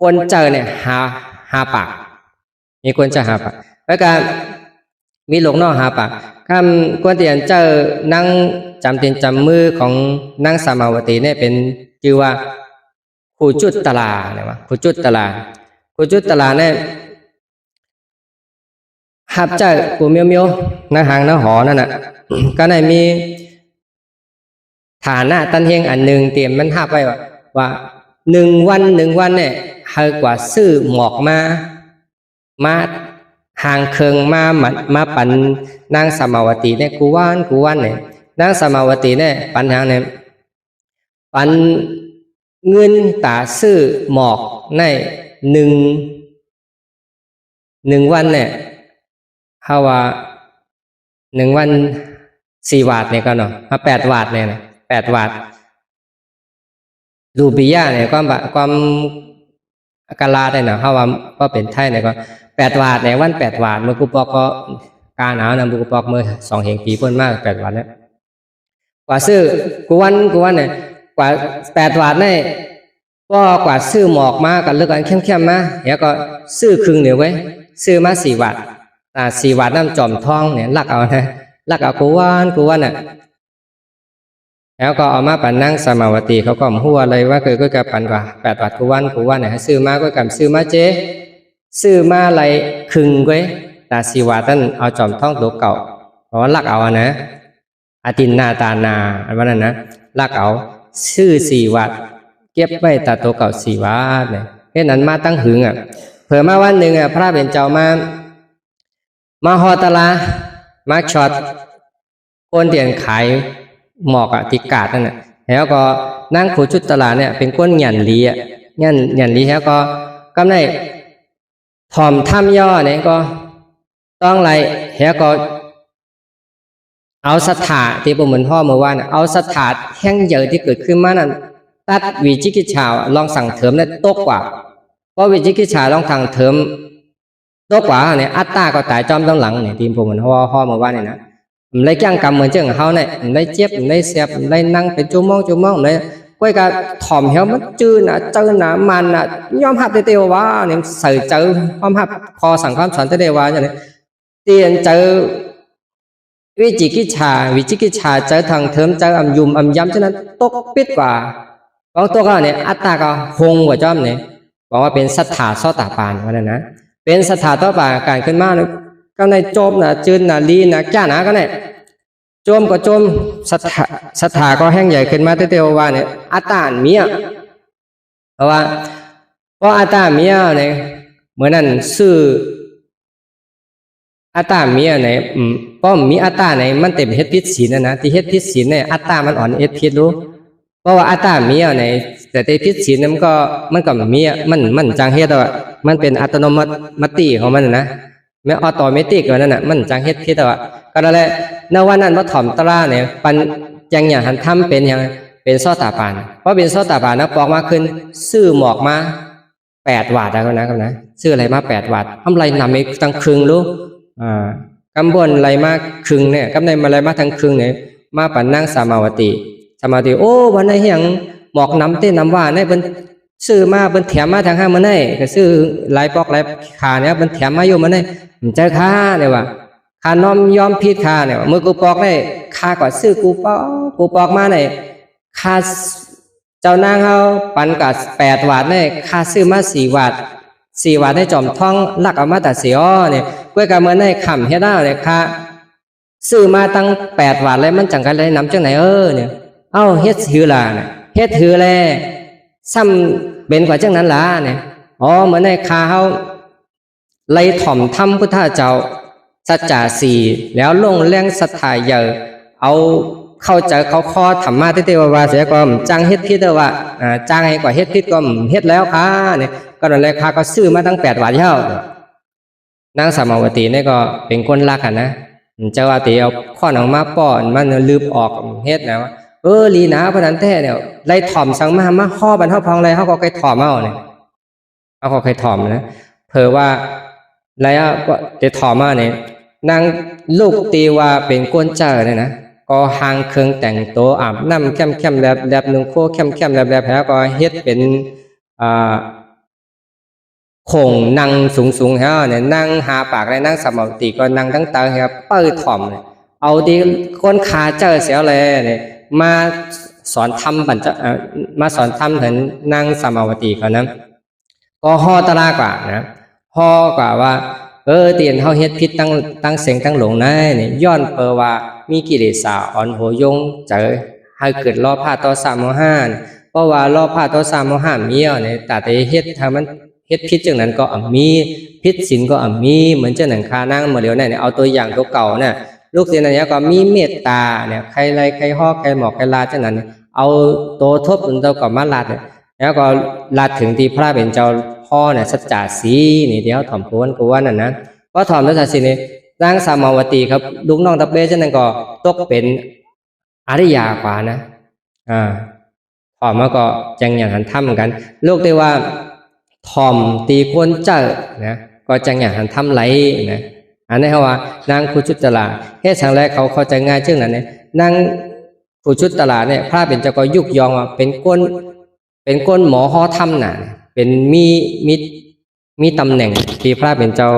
ก้นเจอเนี่ยหาปากมีก้นเจอหาปากแล้วก็มีหลงนอกหาปากคำก้นเตียนเจอนั่งจำเตียนจำมือของนางสามาวตีเนี่ยเป็นชื่อว่าขู่จุดตลาเนี่ยว่าขู่จุดตลาเนี่ยหับเจอกูเมียวหน้าหางหน้าหอนั่นน่ะ ก็ในมีฐานะตันเฮงอันหนึ่งเตรียมมันหับไว้ว่าหนึ่งวันเนี่ยเฮากว่าซื้อหมอกมาห่างเคิงมาปันนางสามาวตีเนี่ยกูว่านเนี่ยนางสามาวตีเนี่ยปันทางเนี่ย ปันเงินตาซื้อหมอกในหนึ่งวันเนี่ยเฮาว่า1 วัน4 วาทเนี่ยก็เนาะ8 วาทเนี่ยนะ8 วาทรูปียะเนี่ยความกาลาได้เนาะเฮาว่าก็เป็นไทยเนี่ยก็8 วาทเนี่ยวัน8 วาทเมื่อกูปอกก็กาหนาวนะกูปอกเมื่อ2เหงปีเพิ่นมาก8 วาทเนี่ยกว่าซื้อกูวันเนี่ยกว่า8 วาทเนี่ยก็กว่าซื้อหมอกมากันเลือกกันเข้มๆมาแล้วก็ซื้อครึ่งเดียวไว้ซื้อมา4 วาท4 วาทน้ำจอมทองเนี่ยลักเอานะลักเอากูวันน่ะแล้วก็เอามาปันนั่งสมาวตีเขาก็หัวอะไรว่าก็กับปันกว่า8 วาทกูวันเนี่ยซื้อมาก็กับซื้อมาเจ๊ซื้อมาอะไรครึ่งไว้แต่4 วาทนั่นเอาจอมทองตัวเก่าเพราะว่าลักเอานะอาตินนาตานาอันว่านั้นนะลักเอาซื้อ4 วาทเก็บไว้แต่ตัวเก่า4 วาทเนี่ยเพราะนั้นมาตั้งหึงเผื่อมาวันหนึ่งพระเป็นเจ้ามาฮอตลามาช็อตคนเตียนขายหมอกติกาดนั่นน่ะแล้วก็นั่งขูชุดตลาดเนี่ยเป็นก้นหยันลีหยันลีแล้วก็กำไรถ่อมถ้ำย่อเนี่ยก็ต้องไรแล้วก็เอาสถาที่ผมเหมือนพ่อเมื่อวานเอาสถาแห่งเยอะที่เกิดขึ้นมานั้นตัดวิจิกิจฉาลองสั่งเถิมได้ตกกว่าเพราะวิจิกิจฉาลองสั่งเถิมตกกว่าเนี่ยอัตตาก็ตายจอมต้องหลังเนี่ยทีมผมเหมือนพ่อเมื่อวานเนี่ยนะผมได้จ้างกรรมเหมือนเจ้าของเขาเนี่ยผมได้เจ็บผมได้เสียบผมได้นั่งเป็นชั่วโมงผมได้ก้อยกับถ่อมเหี้ยวมันจืดเจอมันยอมหับเตียวว่าเนี่ยใส่เจอยอมหับคอสั่งความสอนเตียวว่าอย่างนี้เตียนเจอวิจิกิจฉาเจอทางเทิมเจอยุ่มย้ำฉะนั้นตกปิดกว่าของตัวก็เนี่ยอัตตาก็หงกว่าจอมเนี่ยบอกว่าเป็นสัทธาซ้อตาปานว่านะเป็นสัทธาต่อปาการขึ้นมาก็ในโจมจืนลีจ้าก็เนี่ยโจมก็โจมสัทธาก็แห้งใหญ่ขึ้นมาเตียวว่าเนี่ยอัตตาเมียเพราะอัตตาเมียเนี่ยเหมือนนั้นซื่ออัตตาเมียเนี่ยป้อมมีอัตตาเนี่ยมันเต็มเฮ็ดพิษศีลนะที่เฮ็ดพิษศีลเนี่ยอัตตามันอ่อนเฮ็ดพิษรู้เพราะว่าอัตตาเมียเนี่ยแต่ในพิษศีลมันก็มีมันจังเฮ็ดว่ามันเป็นอัตโนมัติของมันนะไม่ออโตเมติกว่านั่นน่ะมันจังเฮ็ดพิษว่าก็นั่นแหละในวันนั้นว่าถ่อมตราเนี่ยปันจังอย่างหันทำเป็นอย่างเป็นซ้อตาปานเพราะเป็นซ้อตาปานนะปอกมาขึ้นซื้อหมอกมา8 วาทแล้วนะซื้ออะไรมา8 วาททำไรนำอีกตั้งครึ่งรู้กำบนอะไรมาครึ่งเนี่ยกำในมาอะไรมาทั้งครึ่งเนี่ยมาปันนั่งสมาวตีโอ้วันไหนอย่างหมอกน้ำเต้นน้ำว่าเนี่ยเป็นซื้อมาเป็นแถมมาทางห้างมันได้ก็ซื้อหลายปอกหลายขาเนี่ยเป็นแถมมาอยู่มันได้ใจค่าเนี่ยว่าค่าน้อมยอมพิษค่าเนี่ยมือกูปอกได้ค่าก่อนซื้อกูปอกมาเนี่ยค่าเจ้านางเขาปันกับ8 วาทเนี่ยค่าซื้อมา4 วาทได้จอมท้องลักเอามาแต่เสียเนี่ยก้วยกับเมื่อในขำเฮ็ดได้เนี่ยค่ะซื้อมาตั้ง8 วาทเลยมันจังกันเลยน้ำจังไหนเนี่ยเฮ็ดถือล่ะเนี่ยเฮ็ดถือแลซ้ำเป็นกว่าจังนั้นล่ะเนี่ยเหมือนในคาเขาไล่ถ่อมทำพุทธเจ้าสัจจะ4แล้วลงแรงศรัทธาเยอะเอาเข้าใจเขาข้อธรรมะที่เทวาเสียก็จ้างเฮ็ดพิษว่าจ้างให้กว่าเฮ็ดพิษก็เฮ็ดแล้วค่ะเนี่ยก็นั่นแหละค่ะก็ซื้อมาตั้ง8 วาทเท่านางสามาวตีเนี่ยก็เป็นคนรักกันนะเจ้าว่าตีเอาข้อหนังมาป้อนมันลืบออกเฮ็ดนะว่าลีนะพนันแท้เนี่ยไล่ถ่อมสังมาห่อบันเท่าพองไรเขาก็ใครถ่อมเอาเนี่ยเขาก็ใครถ่อมนะเผื่อว่าไรก็จะถ่อมมาเนี่ยนางลูกตีว่าเป็นก้นเจ้าเนี่ยนะก็หางเครื่องแต่งตัวอาบน้ำเข้มแบบหนึ่งโคเข้มแบบแล้วก็เฮ็ดเป็นคงนั่งสูงฮะเนี่ยนั่งหาปากเลยนั่งสมาธิก็นั่งทั้งตาครับเปิดถ่อมเนี่ยเอาดีก้นขาเจอเสียเลยเนี่ยมาสอนทำบัญจะมาสอนทำถึงนั่งสมาธิเขานะก็ห่อตลากว่านะห่อกว่าว่าเตียนเขาเฮ็ดพิษตั้งเสียงตั้งหลงนะเนี่ยย้อนเปว่ามีกิเลสอ่อนโหยงเจอให้เกิดล้อผ้าต่อ3 โมหะเพราะว่าล้อผ้าต่อ3 โมหะมีเนี่ยแต่เฮ็ดทำมันเฮ็ดพิษจังนั้นก็มีพิษศีลก็มีเหมือนเจ้าหนังคานั่งเมื่อเดี๋ยวเนี่ยเอาตัวอย่างตัวเก่าเนี่ยลูกศิษย์เนี่ยก็มีเมตตาเนี่ยใครไรใครห่อใครหมอกใครลาจังนั้น เอาโตทบเจ้าก็มาลัดเนี่ยแล้วก็ลัดถึงที่พระเป็นเจ้าพ่อเนี่ยสัจจาสีนี่เดียวถ่อมกวนนั่นนะเพราะถ่อมสัจจาสีนี่นางสามาวตีครับลูกน้องตะเป้ฉะนั้นก็ตกเป็นอริยากว่านะถ่อมมาก็จังอย่างหันทำเหมือนกันลูกได้ว่าถ่อมตีก้นเจอนะก็จังอย่างหันทำไหลนะอันนี้เขาว่านางคุชุตลาเฮ็ดทางแรกเขาเข้าใจง่ายเช่นนั้นเนี่ยนางคุชุตลาเนี่ยพระเป็นเจ้าก็ยุกยองว่าเป็นก้นหมอห่อถ้ำน่ะเป็นมีตำแหน่งที่พระเป็นเจ้า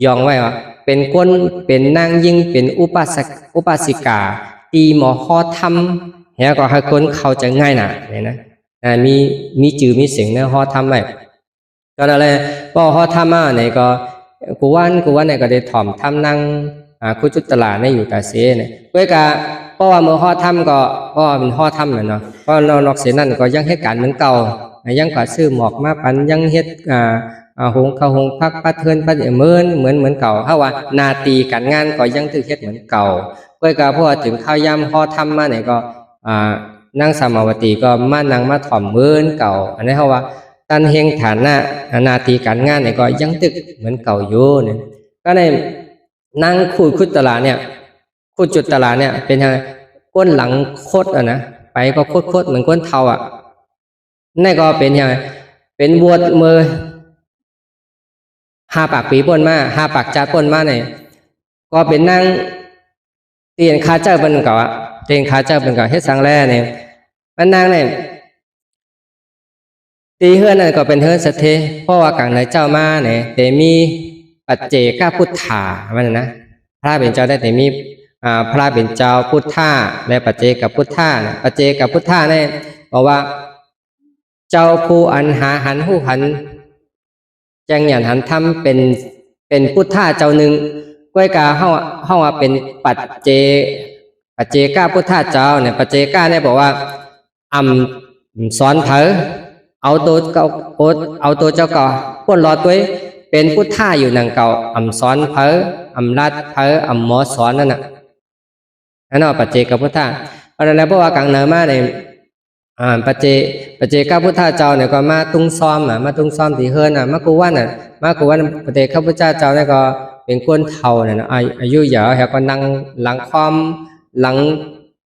ยองไว้ว่าเป็นก้นเป็นนางยิ่งเป็นอุปาสิกาตีหมอห่อถ้ำแล้วก็ให้คนเข้าใจง่ายน่ะเนี่ยนะมีจื่อมีเสียงในห่อถ้ำไว้ก็อะไรพอห่อถ้ำมาเนี่ยก็กูวันเนี่ยก็ได้ถ่อมถ้ำนั่งคุจุตลาเนี่ยอยู่ตาเสเนี่ยเพื่อกะเพราะว่าเมื่อห่อถ้ำก็เพราะเป็นห่อถ้ำเนาะเพราะเรานอกเสียนั่นก็ยังเหตุการณ์เหมือนเก่ายังกว่าซื้อหมอกมาปันยังเฮ็ดหงข้าวหงพักพัดเทินพัดเหมือนเก่าถ้าว่านาตีการงานก็ยังถือเฮ็ดเหมือนเก่าเพื่อกะเพราะว่าถึงข้าวยำห่อถ้ำมาเนี่ยก็นางสามาวตีก็มานั่งมาถ่อมเหมือนเก่าอันนี้เขาว่าตันเฮงฐานะนาทีการงานเนี่ยก็ยังตึกเหมือนเก่าอยู่เนี่ยก็ในนั่งคุดตลาเนี่ยคุดจุดตลาเนี่ยเป็นยังไงก้นหลังโคตรนะไปก็โคตรเหมือนก้นเทานี่ก็เป็นยังไงเป็นบวชมือ5 ปากปีป่นมา5 ปากจัดป่นมาเนี่ยก็เป็นนั่งเตียนคาเจ้าเป็นเก่าเตียนคาเจ้าเป็นเก่าเฮ็ดสังแร่เนี่ยมันนั่งเนี่ยตีเฮือนนั่นก็เป็นเฮือนสะเทเพราะว่ากังไหนเจ้ามาเนี่ยแต่มีปัจเจกพุทธามันนะพระเป็นเจ้าได้แต่มีพระเป็นเจ้าพุทธาและปัจเจกพุทธาปัจเจกพุทธาเนี่ยบอกว่าเจ้าผู้อันหาหันหูหันจังหยันหันทำเป็นพุทธาเจ้าหนึ่งก้อยกาห้องว่าเป็นปัจเจกพุทธาเจ้าเนี่ยปัจเจกเนี่ยบอกว่าสอนเถอเอาตัวเจ้าเก่าพ้นรอตัวเป็นพุทธาอยู่นังเก่าสอนเผอรัดเผอหมอสอนนั่นน่ะนั่นว่าปัจเจกพุทธาเพราะนั้นแล้วเพราะว่ากังเนมาในปัจเจกพุทธาเจ้าเนี่ยก็มาตุ้งซ้อมที่เฮือนมากูวันปัจเจกพุทธาเจ้าเนี่ยก็เป็นก้นเท่าเนี่ยนะอายุยาวแล้วก็นั่งหลังความหลัง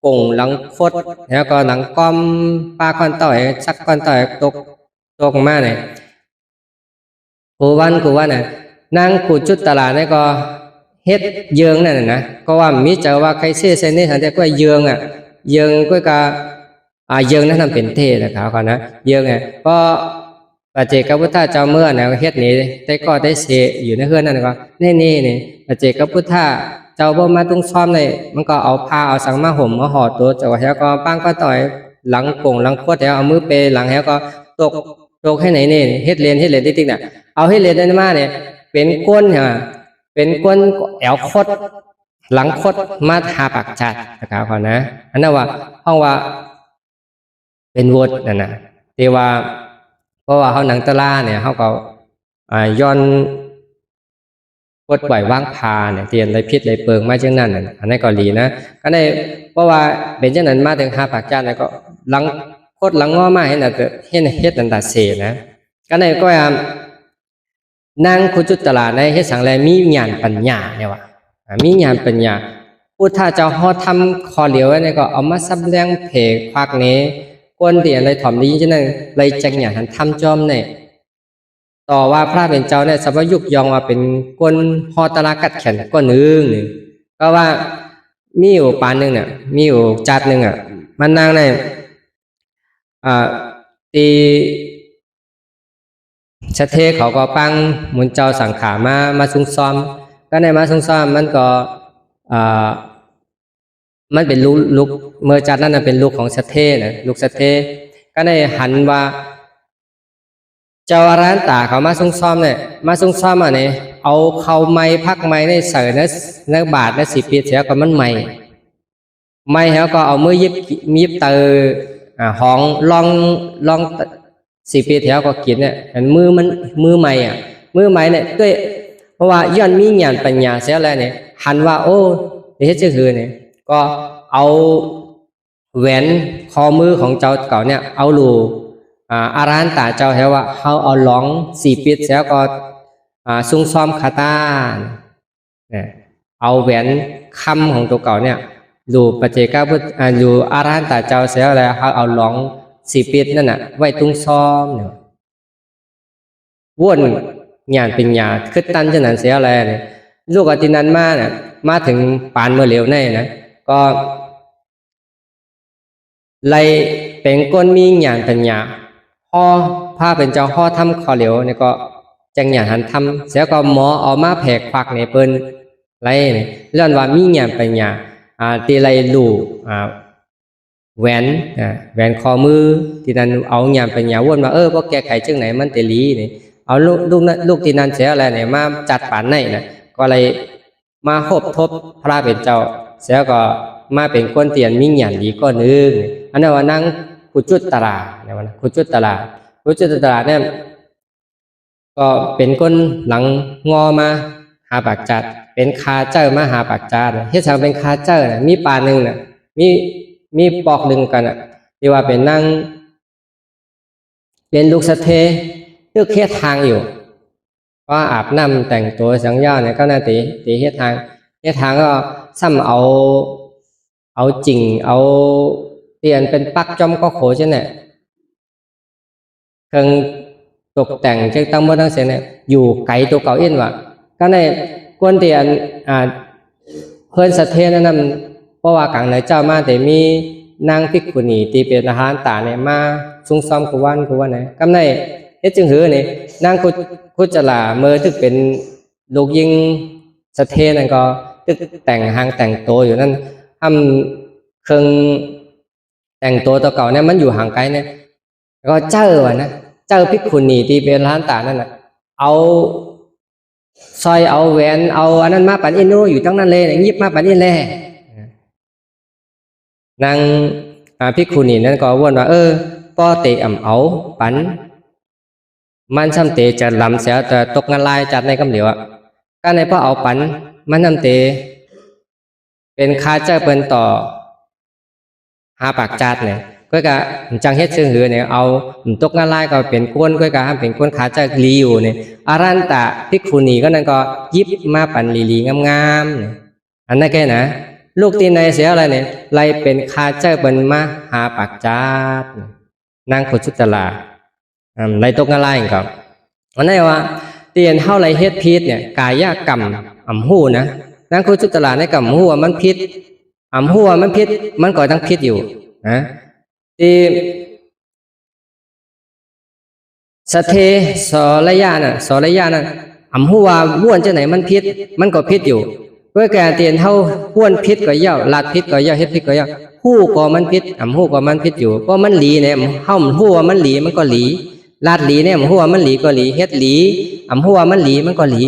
ป่งหลังฟดแล้วก็หลังก้อมปลาก้อนต่อยชักก้อนต่อยตกมาเนี่ยกูวันเนี่ยนั่งกูจุดตลาดเนี่ยก็เฮ็ดเยืองนั่นนะก็ว่ามิจะว่าใครเสียเส้นนี่หันแต่ก็เยืองเยืองก็กะเยืองนั่นทำเป็นเทนะครับก่อนนะเยืองเพราะปัจเจกพุทธาเจ้าเมื่อเนี่ยเฮ็ดนี้ได้ก็ได้เสอยู่ในเฮือนนั่นก็นี่ปัจเจกพุทธาเจ้าบ่มาตุ้งซ้อมเลยมันก็เอาผ้าเอาสังมาห่มมาห่อตัวเจ้าแล้วก็ปั้งก็ต่อยหลังโป่งหลังขวดแล้วเอามือเปหลังแล้วก็ตกให้ไหนนี่เฮ็ดเรียนติ๊กน่ะเอาให้เรียนได้มาเนี่ยเป็นก้นเป็นก้นแอวคดหลังคดมาทาปากจัดนะครับก่อนนะอันนั้นว่าห้องว่าเป็นวดนั่นน่ะแต่ว่าเพราะว่าเขาหนังตะล่าเนี่ยเขาก็ย้อนกดไหวว่างพาเนี่ยเตียนไรพิษไรเปิงมาเช่นนั้นอันนี้ก็ดีนะก็ได้เพราะว่าเป็นเช่นนั้นมาถึง5 ปากจัดแล้วก็หลังโคตรหลังง้อมาเห็นแต่เฮ็ดนันตาเสนะก็ได้ก็นั่งคุจุตลาในเฮ็ดสังแลมีญาณปัญญาเนี่ยว่ามีญาณปัญญาพุทธเจ้าฮอทำคอเหลียวเนี่ยก็เอามาซับแรงเพกควักนี้ก้นเตียนไรถ่อมดีเช่นนั้นไรจังญาณทำจอมเนี่ยต่อว่าพระเป็นเจ้าเนี่ยสัพยุกยองว่าเป็นก้นฮอตลากัดแขนก้นนึงนี่ก็ว่ามีอยู่ปานนึงเนี่ยมีอยู่จัดนึงมันนางในตีชะเทเขาก็ปั้งมุนเจ้าสังขามาซุงซ้อมก็ในมาซุงซ้อมมันก็มันเป็นลูกเมื่อจัดนั้นเป็นลูกของชะเทนะลูกชะเทก็ในหันว่าเจ้าร้านตาเขามาซุงซ้อมเนี่ยมาซุงซ้อมเนี่ยเอาเขาไม้พักไม้ในใส่ในบาทใน10 ปีเสียก็มันไม้แล้วก็เอามือยิบเตอห้องลอง10 ปีแถวก็กินเนี่ยมือใหม่มือใหม่เนี่ยก็เพราะว่าย้อนมีญาณปัญญาเสียแล้วเนี่ยหันว่าโอ้เฮ็ดจังคือเนี่ยก็เอา แหวนคอมือของเจ้าเก่าเนี่ยเอาลูอารานตาเจ้าเห็นว่าเขาเอาหลองสี่ปิดแล้วก็ซุ่งซ้อมคาตาเนี่ยเอาแหวนคำของตัวเก่าเนี่ยดูปัจเจกพุทธอยู่อารานตาเจ้าเสียอะไรเขาเอาหลองสี่ปิดนั่นน่ะไว้ตุ้งซ้อมเนี่ยวนงานเป็นงานขึ้นตันฉะนั้นเสียอะไรเนี่ยลูกอตินันมาเนี่ยมาถึงปานเมื่อเร็วแน่นะก็เลยเป็นก้นมีงานเป็นงานห่อผ้าเป็นเจ้าห่อทำคอเหลวเนี่ยก็จังอย่างหันทำเสียก็หมอเอามาแผกควักในเปิ้นไรเนี่ยเรื่องว่ามีงานเป็นงานตีไรลูแหวนแหวนคอมือที่นั่นเอางานเป็นงานวนมาพวกแก้ไขจังไหนมันเตลีเนี่ยเอาลูกที่นั่นเสียอะไรเนี่ยมาจัดป่านไหนนะก็เลยมาคบทบพระเป็นเจ้าเสียก็มาเป็นคนเตียนมิ่งหยันดีก็นึงอันนั้นว่านั่งกุจุตตราเนี่ยวันกุจุตตราเนี่ยก็เป็นคนหลังงอมาหาปากจัดเป็นคาเจ้ามาหาปากจัดเฮ็ดทางเป็นคาเจ้าน่ะมีปาหนึ่งน่ะมีปอกหนึ่งกันที่ว่าเป็นนั่งเป็นลูกสะเทเลือกเฮ็ดทางอยู่ว่าอาบน้ำแต่งตัวสังย่าเนี่ยก็น่าตีเฮ็ดทางก็ซ้ำเอาจริงเอาเปลี่ยนเป็นปักจอมก็โขใช่ไหมเครื่องตกแต่งเช็คตั้งหมดทั้งเสียเนี่ยอยู่ไกลตัวเก่าเอ็นว่ะก็ในกวนเตียนเพื่อนสะเทนั่นนั่นเพราะว่ากลางในเจ้ามาแต่มีนางพิกขุนีตีเป็นอาหารตาเนี่ยมาซุ่งซ้อมกูวันไหนกำในเฮ็ดจึงหือเนี่ยนางกุจลาเมื่อถึกเป็นลูกยิงสะเทนั่นก็ตึกแต่งหางแต่งโตอยู่นั่นทำเครื่องแต่งตัวเก่าเนี่ยมันอยู่ห่างไกลเนี่ยก็เจ้าวะนะเจ้าพิกขุนีตีเป็นร้านตานั่นน่ะเอาซอยเอาแหวนเอาอันนั้นมาปันอินโนอยู่ตั้งนั้นเลยยิบมาปันอินแล่นางพิกขุนีนั่นก็วนว่าป้อเตะเอาปันมันซ้ำเตะจะลำเสียแต่ตกงานลายจัดในกำเหลียวก็ในป้อเอาปันมันซ้ำเตะเป็นคาเจ้าเป็นต่อหาปากจัดเนี่ยก็กะจังเฮ็ดเชิงหือเนี่ยเอาตกงานลายก็เป็นก้นก็กะเป็นก้นขาเจ้าลีอยู่เนี่ยอารันตะพิกขุนีก็นั่นก็ยิบมาปันลีงามๆเนี่ยอันนั้นแค่นะลูกตีในเสียอะไรเนี่ยไล่เป็นคาเจ้าเป็นมาหาปากจัดนางขุดชุตลาไล่ตกงานลายก็อันนั้นว่าเตียนเท่าไรเฮ็ดพิษเนี่ยกายกรรมหูนะนางขุดชุตลาในกรรมหูมันพิษหูมันพิษมันก็ต้องพิษอยู่นะที่สะเทสระยะน่ะหัวบ้วนจะไหนมันพิษมันก็พิษอยู่เพื่อแก่เตียนเท่าบ้วนพิษก็เย่าลาดพิษก็เย่าเฮ็ดพิษก็เย่าหู้ก็มันพิษหู้ก็มันพิษอยู่เพราะมันหลีเนี่ยหัวมันหลีมันก็หลีลาดหลีเนี่ยหัวมันหลีก็หลีเฮ็ดหลีหัวมันหลีมันก็หลี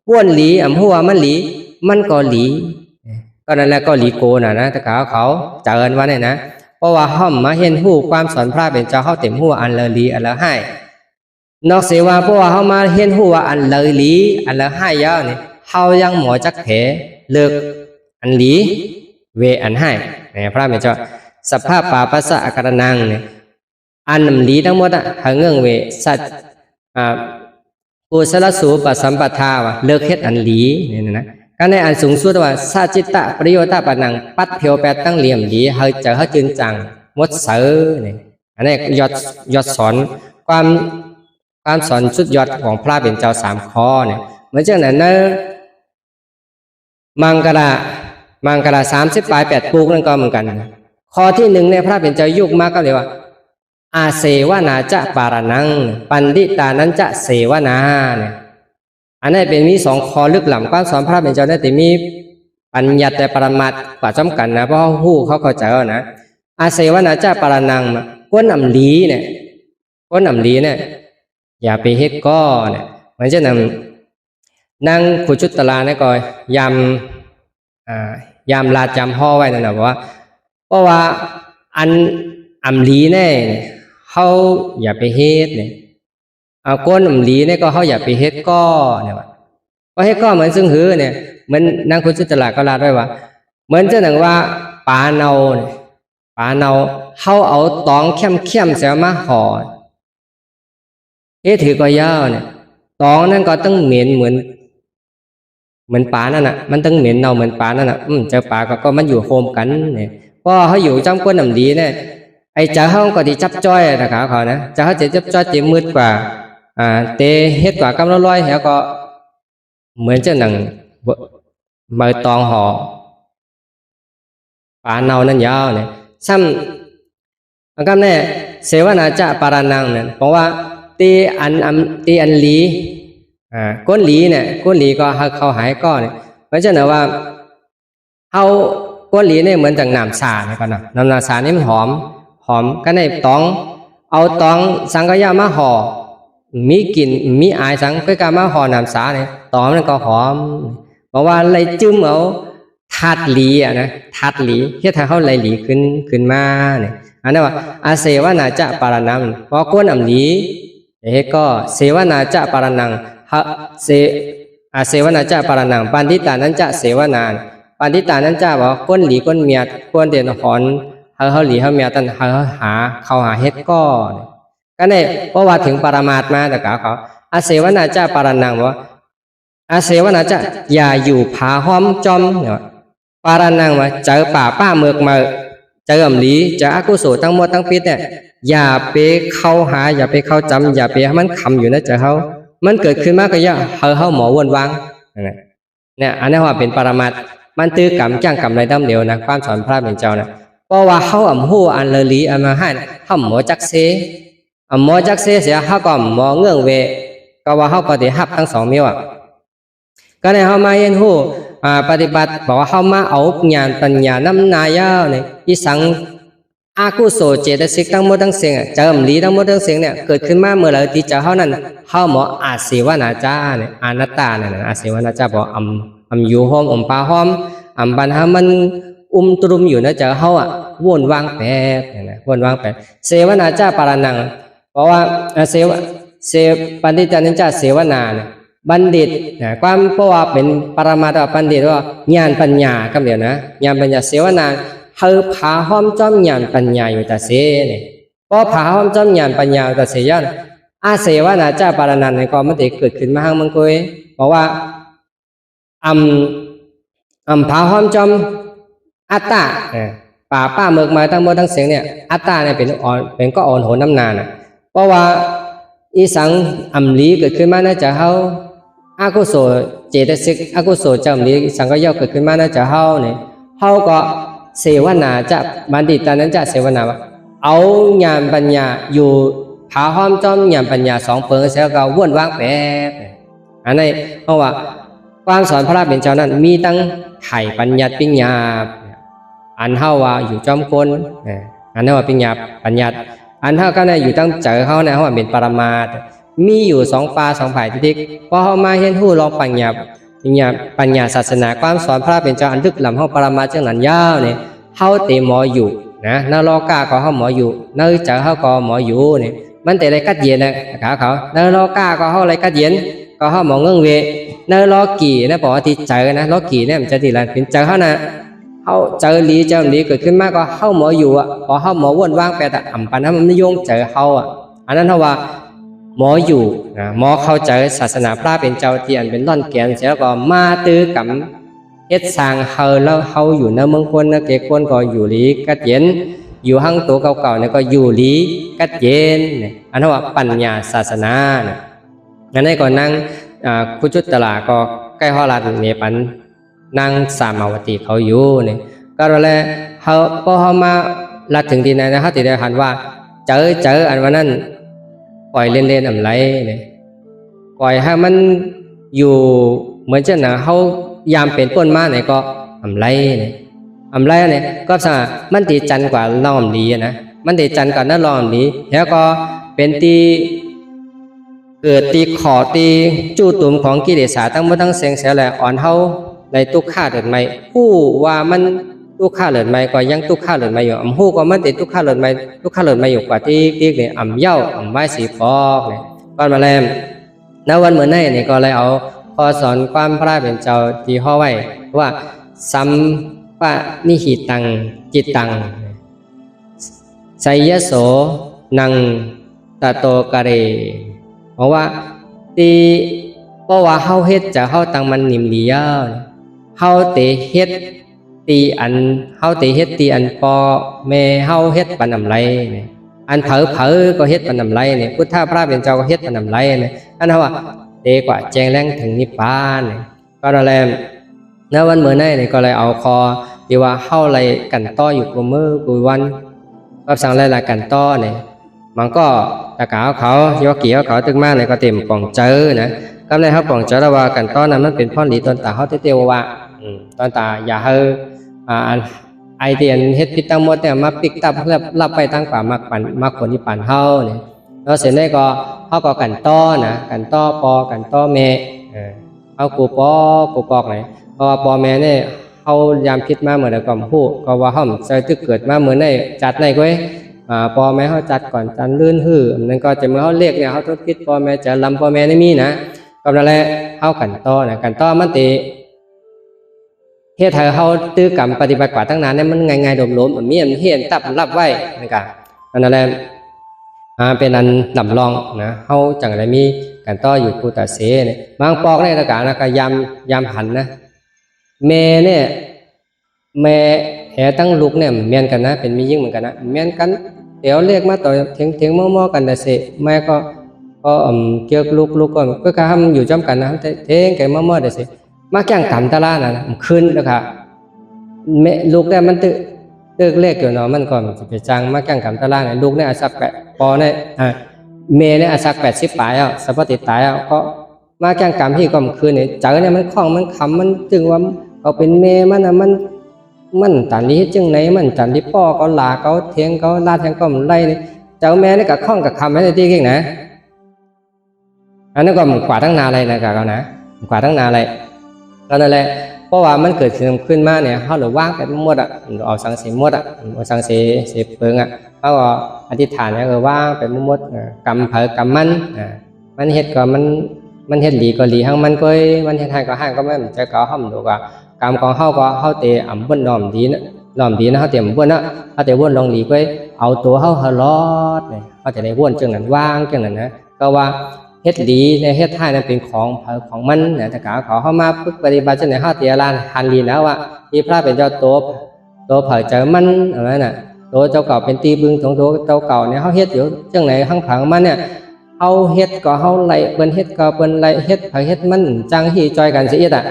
บ้วนหลีหัวมันหลีมันก็หลีก็นั่นแหละก็หลีโกนะแต่เขาเจริญว่าเนี่ยนะเพราะว่าห้อมมาเห็นหู้ความสอนพระเป็นเจ้าเขาเต็มหัวอันเลลีอันละให้นอกเสียว่าเพราะว่าเขามาเห็นหัวอันเลลีอันละให้ยาวนี่เขายังหมอจักแผลเลิกอันลีเวอันให้เนี่ยพระเป็นเจ้าสภาพป่าปัสสะอาการนังเนี่ยอันนำลีทั้งหมดหาเงื่องเวสัจปุสลสูปสัมปทาวะเลิกเฮ็ดอันลีเนี่ยนะการในอันสูงสุดว่าซาจิตตะประโยชน์ตะปนังปัดเพียวแปดตั้งเหลี่ยมดีเฮเจอเฮจืนจังมดเสือเนี่ยอันนี้ยอดสอนความสอนสุดยอดของพระเป็นเจ้าสามข้อเนี่ยเหมือนเช่นนั้นนะมังกร30 ปลาย 8 ปูกนั่นก็เหมือนกันข้อที่1เนี่ยพระเป็นเจ้ายุคมากก็เลยว่าอาเสวนาจะปารานังปันดิตานั้นจะเสวนาเนี่ยอันนี้เป็นมี2ข้อลึกล้ำความสอนพระเป็นเจ้าได้แต่มีปัญญาแต่ปรมัตถ์กว่าจำกันนะเพราะหู้เขาเข้าใจนะอาเสวนาจะปารานังก้นอำลีเนี่ยอย่าไปเฮ็ดก้อเนี่ยมันจะนั่งขุชุตลาเนี่ยก็ยามลาจำห่อไว้นั่นนะว่าเพราะว่าอันอำลีเนี่ยเขาอย่าไปเฮ็ดเนี่ยเอาก้นอำลีเนี่ยก็เขาอย่าไปเฮ็ดก้อเนี่ยว่าเพราะเฮ็ดก้อเหมือนซึ่งหือเนี่ยเหมือนนั่งขุชุตลาก็ลาไว้ว่าเหมือนจะหนังว่าปลาเนาเนี่ย ป่าเนาเขาเอาตองเข้มเสียมาห่อถือก็ยาวเนี่ยตองนั่นก็ต้องเหม็นเหมือนป่านั่นน่ะมันต้องเหม็นเน่าเหมือนป่านั่นน่ะเจอป่าก็มันอยู่โฮมกันเนี่ยพอเขาอยู่trong quân làm lý nàyไอ้เจ้าเขาก็ที่จับจ้อยนะครับเขานะเจ้าเขาจะจับจ้อยเต็มมืดกว่าเตะเฮ็ดกว่ากำลังลอยแล้วก็เหมือนเจ้าหนังใบตองห่อป่าเน่านั่นยาวเนี่ยซ้ำก็เนี่ยเสวนาจะปารานังเนี่ยเพราะว่าตีอันหลีก้นหลีเนี่ยก้นหลีก็เขาหายก้อนเนี่ยเพราะฉะนั้นว่าเขาก้นหลีเนี่ยเหมือนจากน้ำสาเนี่ยก่อนนะน้ำสานี่มันหอมก็ในตองเอาตองสังกยามาห่อมีกลิ่นมีอายสังก็การมาห่อน้ำสาเนี่ยตองมันก็หอมเพราะว่าอะไรจึ้มเอาธาตุหลีนะธาตุหลีเฮ็ดให้เขาไหลหลีขึ้นมาเนี่ยอันนั้นว่าอาเสวนาจะปารานังเพราะก้นอำหลีก็เสวนาจะปารานังเสวนาจะปารานังปันทิตานั้นจะเสวนาปันทิตานั้นจะบอกก้นหลีก้นเมียก้นเด่นหอนเขาหลีเขาเมียตันเขาหาเฮ็ดก็เนี่ยเพราะว่าถึงปรมาตมาแต่เขาอาเสวนาจะปารานังว่าอาเสวนาจะอย่าอยู่ผาห้อมจอมเนี่ยปารานังว่าเจอป่าป้าเมือกมาเจออำลีเจออกุศลทั้งหมดทั้งพิษเนี่ยอย่าไปเข้าหาอย่าไปเข้าจำอย่าไปให้มันคำอยู่นะเจอเขามันเกิดขึ้นมากก็อย่าเขาหมอวนวางเนี่ยอันนี้ว่าเป็นปรมาตมันตื้อกรรมจ้างกรรมในดำเดียวนะความสอนพระเป็นเจ้านะเพราะว่าเขาอ่ำหูอันเลลีอันมาให้เขาหมอจักเสหมอจักเสเสียเขาก็หมอเงื่องเวก็ว่าเขาปฏิหับทั้งสองมิ้วก็ในเขามาเห็นหูปฏิบัติบอกว่าเขามาเอาญาณปัญญาน้ำนายาเนี่ยที่สังอากุโสเจตสิกทั้งหมดทั้งเสียงเจอมลีทั้งหมดทั้งเสียงเนี่ยเกิดขึ้นมาเมื่อไรที่จะเขานั้นเขาหมออาเสวนาจาเนี่ยอนัตตาเนี่ยอาเสวนาจาบอกอยู่ห้อมปาห้อมบันหามันตรุมอยู่นะเจอเขาวนวางแปดนะวนวางแปดเสวนาจาปารานังเพราะว่าเสปันติจานิจาเสวนาเนี่ยบัณฑิตความเพราะว่าเป็นปรมาตถบัณฑิตว่าญาณปัญญาครับเดี๋ยวนะญาณปัญญาเสวนาผาห้อมจ้อมญาณปัญญาอยู่แต่เสเนี่ยเพราะผาห้อมจ้อมญาณปัญญาแต่เสยันอาเสวนาเจ้าปารานันในความมันเกิดขึ้นมาห้างมังคุยเพราะว่าผาห้อมจ้อมอัตตาป่าป้าเมือกมาทั้งหมดทั้งเสียงเนี่ยอัตตาเนี่ยเป็นก็อ่อนโหนน้ำนานเพราะว่าอีสังลีเกิดขึ้นมาน่าจะเขาอากุโสเจตสิกอากุโสจำลีสังก็ย่อเกิดขึ้นมาน่าจะเขาเนี่ยเขาก็เสวนาจะบัณฑิตตอนนั้นจะเสวนาว่าเอาญาณปัญญาอยู่ผาห้อมจ้อมญาณปัญญาสองเปิงเสียก็วนวางแปบอันนี้เพราะว่าความสอนพระเป็นเจ้านั้นมีตั้งไข่ปัญญาปิญญาอันเท่าว่าอยู่จอมกลอันนั้นว่าปิญญาปัญญาอันเท่าก็เนี่ยอยู่ตั้งเจอเขาเนี่ยเขาเป็นปรมาตมีอยู่สองฝ่ายที่พอเขามาเห็นหูลองปัญญาศาสนาความสอนพระเป็นเจ้าอันลึกล้ำเขาปรมาจังหนันยาวเนี่ยเขาเตะหมออยู่นะนรกาก็เขาหมออยู่เนื้อเจอเขาก็หมออยู่เนี่ยมันแต่อะไรกัดเย็นนะครับเขาเนื้อรกาก็เขาอะไรกัดเย็นก็เขาหมอเงื่องเวเนื้อรอกี่นะบอกว่าที่เจอนะรอกี่เนี่ยมันจะที่ไรเป็นเจอเขานะเขาเจอหลีเกิดขึ้นมากก็เข้าหมออยู่พอเข้าหมอวนว่างไปแต่ปันนั้นมันไม่โยงเจอเขาอันนั้นเขาว่าหมออยู่นะหมอเข้าใจศาสนาพระเป็นเจ้าเตียนเป็นร่อนแกนเสียก็มาตื้อกับเฮ็ดสร้างแล้วเขาอยู่ในเมืองคนนะเกคนก็อยู่หลีกัดเย็นอยู่ห้างตัวเก่าๆเนี่ยก็อยู่หลีกัดเย็นอันนั้นว่าปัญญาศาสนาอันนี้ก็นั่งคุจุตตลาก็ใกล้ฮอลัดเนปันนั่งสามาวตีเขาอยู่เนี่ยก็เลยเขาพอเขามาลัดถึงที่ไหนนะเขาติดได้หันว่าเจออันวันนั้นปล่อยเล่นอะไรเนี่ยปล่อยให้มันอยู่เหมือนเช่นนะเขายามเป็นต้นมาเนี่ยก็อะไรเนี่ยก็สะมันตีจันกว่าล้อมดีนะมันตีจันกว่านั่นล้อมดีแล้วก็เป็นตีเกิดตีขอตีจู่ตุ่มของกิเลสทั้งหมดทั้งเสียงเสียแหละอ่อนเฮาในตุกข้าเดินไม่ผู้ว่ามันตุกข้าเดินไม่ก็ยังตุกข้าเดินไม่อยู่ผู้ก็มันติดตุกข้าเดินไม่อยู่กว่าที่เนี่ยเย้าไม้สีฟอกเนี่ยก้อนมาแลมณวันเหมือนในนี่ก็เลยเอาพอสอนความพระเป็นเจ้าที่ห่อไว้ว่าสัมปะนิหิตังจิตตัง ไสยโสนังตะโตกะเรเพราะว่าตีเพราะว่าเฮาเฮ็ดจะเฮาตังมันนิ่มเลียวเฮาเตเฮ็ดตีอันเฮาเตเฮ็ดตีอันปอแม่เฮาเฮ็ดปานนำไรเนี่ยอันเผอก็เฮ็ดปานนำไรเนี่ยพุทธะพระเป็นเจ้าก็เฮ็ดปานนำไรเนี่ยอันเฮาว่าเตกว่าแจ้งแรงถึงนิพพานเนี่ยก็นั่นแหละณวันมื้อนี้เนี่ยก็เลยเอาคอที่ว่าเฮาไล่กันต่ออยู่กูมื้อกูวันก็สั่งไล่กันต่อเนี่ยมันก็ตะกาวเขายกเกี่ยวเขาตึกมากเนี่ยก็เต็มป่องเจอนะก็เลยเขาป่องเจอแล้วว่ากันต้อนนั้นมันเป็นพ่อหลีตอนตาเขาเตี้ยวว่าตอนตาอย่าให้ไอเดียนเฮ็ดพิษตั้งหมดเนี่ยมาปิกตับรับไปตั้งป่ามักปั่นมักคนที่ปั่นเฮาเนี่ยแล้วเสร็จได้ก็เขาก็กันต้อนะกันต้อปอกันต้อแม่เอากูปอกไหนเพราะว่าปอแม่เนี่ยเขายามคิดมาเหมือนเดิมพูดก็ว่าเขาใจตึกเกิดมาเหมือนในจัดในก้อยพอแม่เขาจัดก่อนจันลื่นหื้อนั่นก็จะเมื่อเขาเรียกเนี่ยเขาต้องคิดพอแม่จะลำพอแม่ไม่มีนะก็นั่นแหละเขากันต่อนะกันต่อมันตีเฮ็ดให้เขาตื้อกรรมปฏิบัติกว่าตั้งนานเนี่ยมันง่ายๆโดมๆมีอันเฮียนตับรับไว้นะครับนั่นแหละเป็นอันลำลองนะเขาจังไรมีกันต่ออยู่กูตาเสเนี่ยบางปอกในตะการนะก็ยำหันนะแม่เนี่ยแม่แห่ตั้งลูกเนี่ยเมียนกันนะเป็นมียิ่งเหมือนกันนะเมียนกันเดี๋ยวเรียกมาต่อเถียงมั่วๆกันแต่เสแม่ก็เกี่ยวลูกก็ทำอยู่จำกันนะเถียงแกมั่วๆแต่เสมาแข่งกันตะล่านะขึ้นนะครับแม่ลูกเนี่ยมันตึกเลขอยู่เนาะมันก่อนจะไปจังมาแข่งกันตะล่าเนี่ยลูกเนี่ยอาศักปอเนี่ยเมย์เนี่ยอาศัก80 ปลายอ่ะสัพพติตายอ่ะก็มาแข่งกันที่ก็คืนเนี่ยเจอเนี่ยมันคล้องมันขำมันจึงว่าเขาเป็นเมย์มันนะมันตันนี้จึงไหนมันตันที่พ่อเขาลาเขาเทียงเขาลาแทงก็มันไล่เนี่ยเจ้าแม่นี่กับข้องกับคำให้ได้ที่เก่งนะอันนั้นก็กว่าตั้งนานอะไรนะกับเขานะกว่าตั้งนานอะไรก็นั่นแหละเพราะว่ามันเกิดขึ้นมาเนี่ยเขาหรือว่างกันหมดอ่ะเอาสังเสหมดอ่ะเอาสังเสเปิงอ่ะเขาก็อธิษฐานเนี่ยก็ว่างไปหมดกรรมเผอกรรมมันเฮ็ดก็มันเฮ็ดหลีก็หลีห้างมันก็มันเฮ็ดให้ก็ห้างก็ไม่จะก่อห้องดูว่ากรรมของเขาก็เขาเตะอ่ำบนล้อมดีนะเขาเตะบนนะเขาเตะวนลงหลีก็เอาตัวเขาลอดเนี่ยเขาจะได้วนจังนั้นว่างจังนั้นนะก็ว่าเฮ็ดดีในเฮ็ดไทยนั้นเป็นของมันเนี่ยแต่เขาเข้ามาฝึกปฏิบัติจังไหนเขาเตียลานหันลีแล้วว่าที่พระเป็นเจ้าตัวเผยเจอมันอะไรน่ะตัวเจ้าเก่าเป็นตีบึงของตัวเจ้าเก่าเนี่ยเขาเฮ็ดอยู่จังไหนข้างผังมันเนี่ยเขาเฮ็ดก็เขาไล่เปิ้นเฮ็ดก็เปิ้นไล่เฮ็ดเผยเฮ็ดมันจังที่จอยกันเสียอ่ะ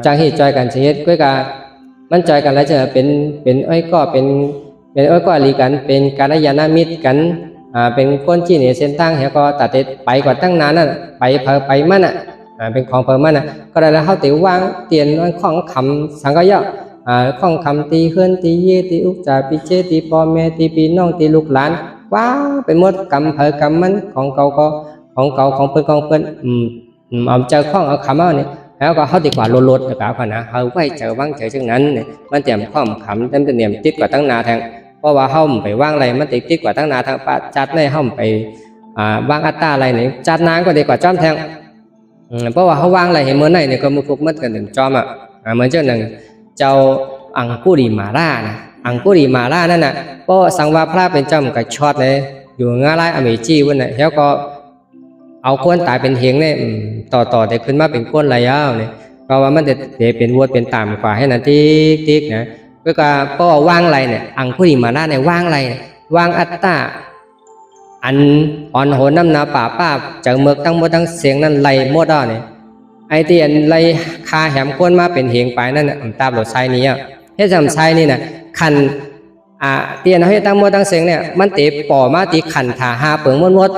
จังที่จอยกันเสียก็การมันจอยกันแล้วจะเป็นอ้อยก็เป็นอ้อยก็ลีกันเป็นกัลยาณมิตรกันเป็นคนที่เนี่ยเส้นทางเหี้ยก็ตัดไปกว่าตั้งนานน่ะไปมันน่ะเป็นของเพิ่มมันน่ะก็ได้แล้วเขาติวางเตียนของคำสังกยะของคำตีเฮือนตีเยตีอุกจ่าปีเจตีปอแม่ตีปีน้องตีลูกหลานว้าไปหมดกรรมเผอกรรมมันของเก่าก็ของเก่าของเพิ่นเอาเจอของเอาคำเอาเนี่ยแล้วก็เขาติดกว่าลดกับเขานะเขาไว้เจอว่างเจอจังนั้นเนี่ยมันเตรียมข้อมขำเต็มเนียมติดกว่าตั้งนาแทงเพราะว่าเขาไปว่างอะไรมันติดกว่าตั้งนาทางปะจัดในเขาไปว่างอัตตาอะไรเนี่ยจัดนานก็ดีกว่าจอมแทงเพราะว่าเขาว่างอะไรเห็นเมื่อไหร่เนี่ยก็มุกมัดกันถึงจอมเหมือนเจ้าหนึ่งเจ้าอังคุริมารานะอังคุริมารานั่นน่ะเพราะสังวาพระเป็นเจ้ากับช็อตเลยอยู่ง่ายไรอเมจีวันน่ะแล้วก็เอาคนตายเป็นเฮงเนี่ยต่อแต่ขึ้นมาเป็นคนระยะเนี่ยเพราะว่ามันจะเป็นวัวเป็นต่ำกว่าให้นั่นติ๊กนะก็ว่างอะไรเนี่ยอังคุริมาราเนี่ยว่างอะไรว่างอัตตาอันอ่อนโหนน้ำนาป่าป้าจากเมือกตั้งหมดทั้งเสียงนั้นไล่หมดเนี่ยไอเตียนไล่คาแหมก้นมาเป็นเหงไปนั่นตามหลดไซนี้เฮ็ดจำไซนี่นะขันเตียนให้ตั้งหมดทั้งเสียงเนี่ยมันเตะป่อมาตีขันถาหาเปิงมด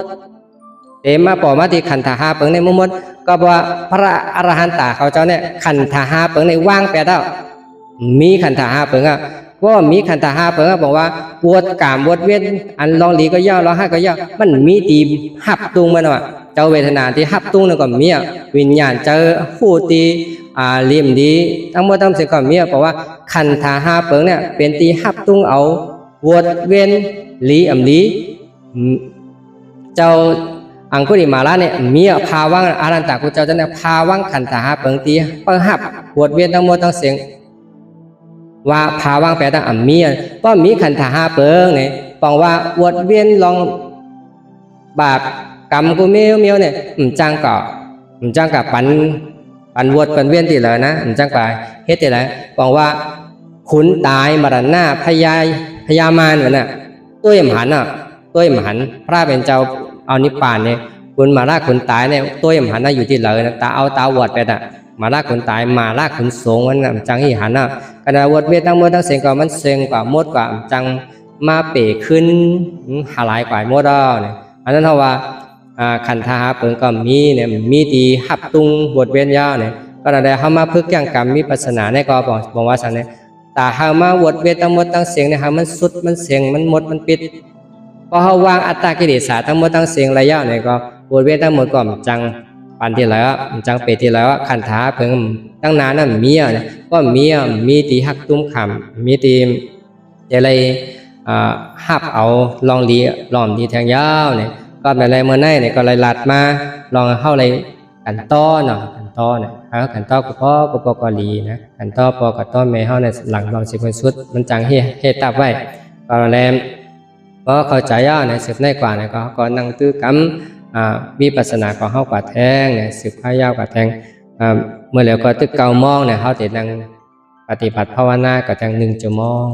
เตะมาป่อมาตีขันถาหาเปิงในมดก็บอกว่าพระอรหันตาเขาเจ้าเนี่ยขันถาหาเปิงในว่างแปดแล้วมีขันถาหาเปิงว่ามีขันธาเปิงบอกว่าปวดกามปวดเวียนอันลองหลีก็ย่อร้องไห้ก็ย่อมันมีตีหับตุงมันว่าเจ้าเวทนาที่หับตุงนั่นก็มีวิญญาณเจอผู้ตีเลี่ยมดีทั้งหมดทั้งสิ้นก็มีบอกว่าขันธาเปิงเนี่ยเป็นตีหับตุงเอาปวดเวียนหลีลีเจ้าอังคุริมาราเนี่ยมีภาวังอารันตากุเจ้าเนี่ยภาวังขันธาเปิงตีเปิงหับปวดเวียนทั้งหมดทั้งสิ้นว่าภาวังแปลว่ามีเพราะมีขันธาเปิงเนี่ย ปองว่าอวดเวียนลองบาปกรรมกูเมียวเนี่ยจังก็ปันวดปันเวียนตีเลยนะจังก็เฮ็ดตีเลยปองว่าขุนตายมรณะพยามารวะน่ะตัวมหันอ่ะตัวมหันพระเป็นเจ้าเอานิพพานเนี่ยคุณมาลากคุณตายเนี่ยตัวมหันน่ะอยู่ที่เลยนะตาเอาตาวดไปน่ะมาลากคุณตายมาลากคุณสงมันจังอีหันอ่ะขณะวดเวียนทั้งหมดทั้งเสียงก็มันเสียงกว่ามดกว่าจังมาเป๋ขึ้นหาหลายกว่าหมดอ่ะเนี่ยอันนั้นเท่าว่าขันธาเปิงก็มีเนี่ยมีตีหับตุงบทเวียนยาวเนี่ยก็ได้เข้ามาพึกอย่างกรรมมีปัสนาในก็บอกว่าสันเนี่ยตาเข้ามาบทเวียนทั้งหมดทั้งเสียงเนี่ยมันสุดมันเสียงมันหมดมันปิดพอเขาวางอัตตากิเลสทั้งหมดทั้งเสียงระยะเนี่ยก็บทเวียนทั้งหมดก็จังปันที่แล้วจังเปที่แล้วขันธาเปิงตั้งนานนั่นมีเนี่ยก็มีตีหักตุ้มขำมีตีอะไรหับเอาลองดีแทงยาวเนี่ยก็ในเมื่อไหร่เนี่ยก็เลยลัดมาลองเข้าเลยกันต้อเนาะกันต้อเนี่ยกันต้อกูพ่อกูปอกอลีนะกันต้อปอกับต้อแม่เข้าในหลังลอง10 คนสุดมันจังเฮตับไว้ก็แล้วเพราะเข้าใจย่อเนี่ยสืบในกว่าเนี่ยก็นั่งตื้อกำมีปัสนาของเข้ากว่าแทงเนี่ยสืบข้ายาวกว่าแทงเมื่อแล้วก็ตึกเก่ามองเนี่ยเขาติดนั่งปฏิบัติภาวนาก็จัง1 ชั่วโมง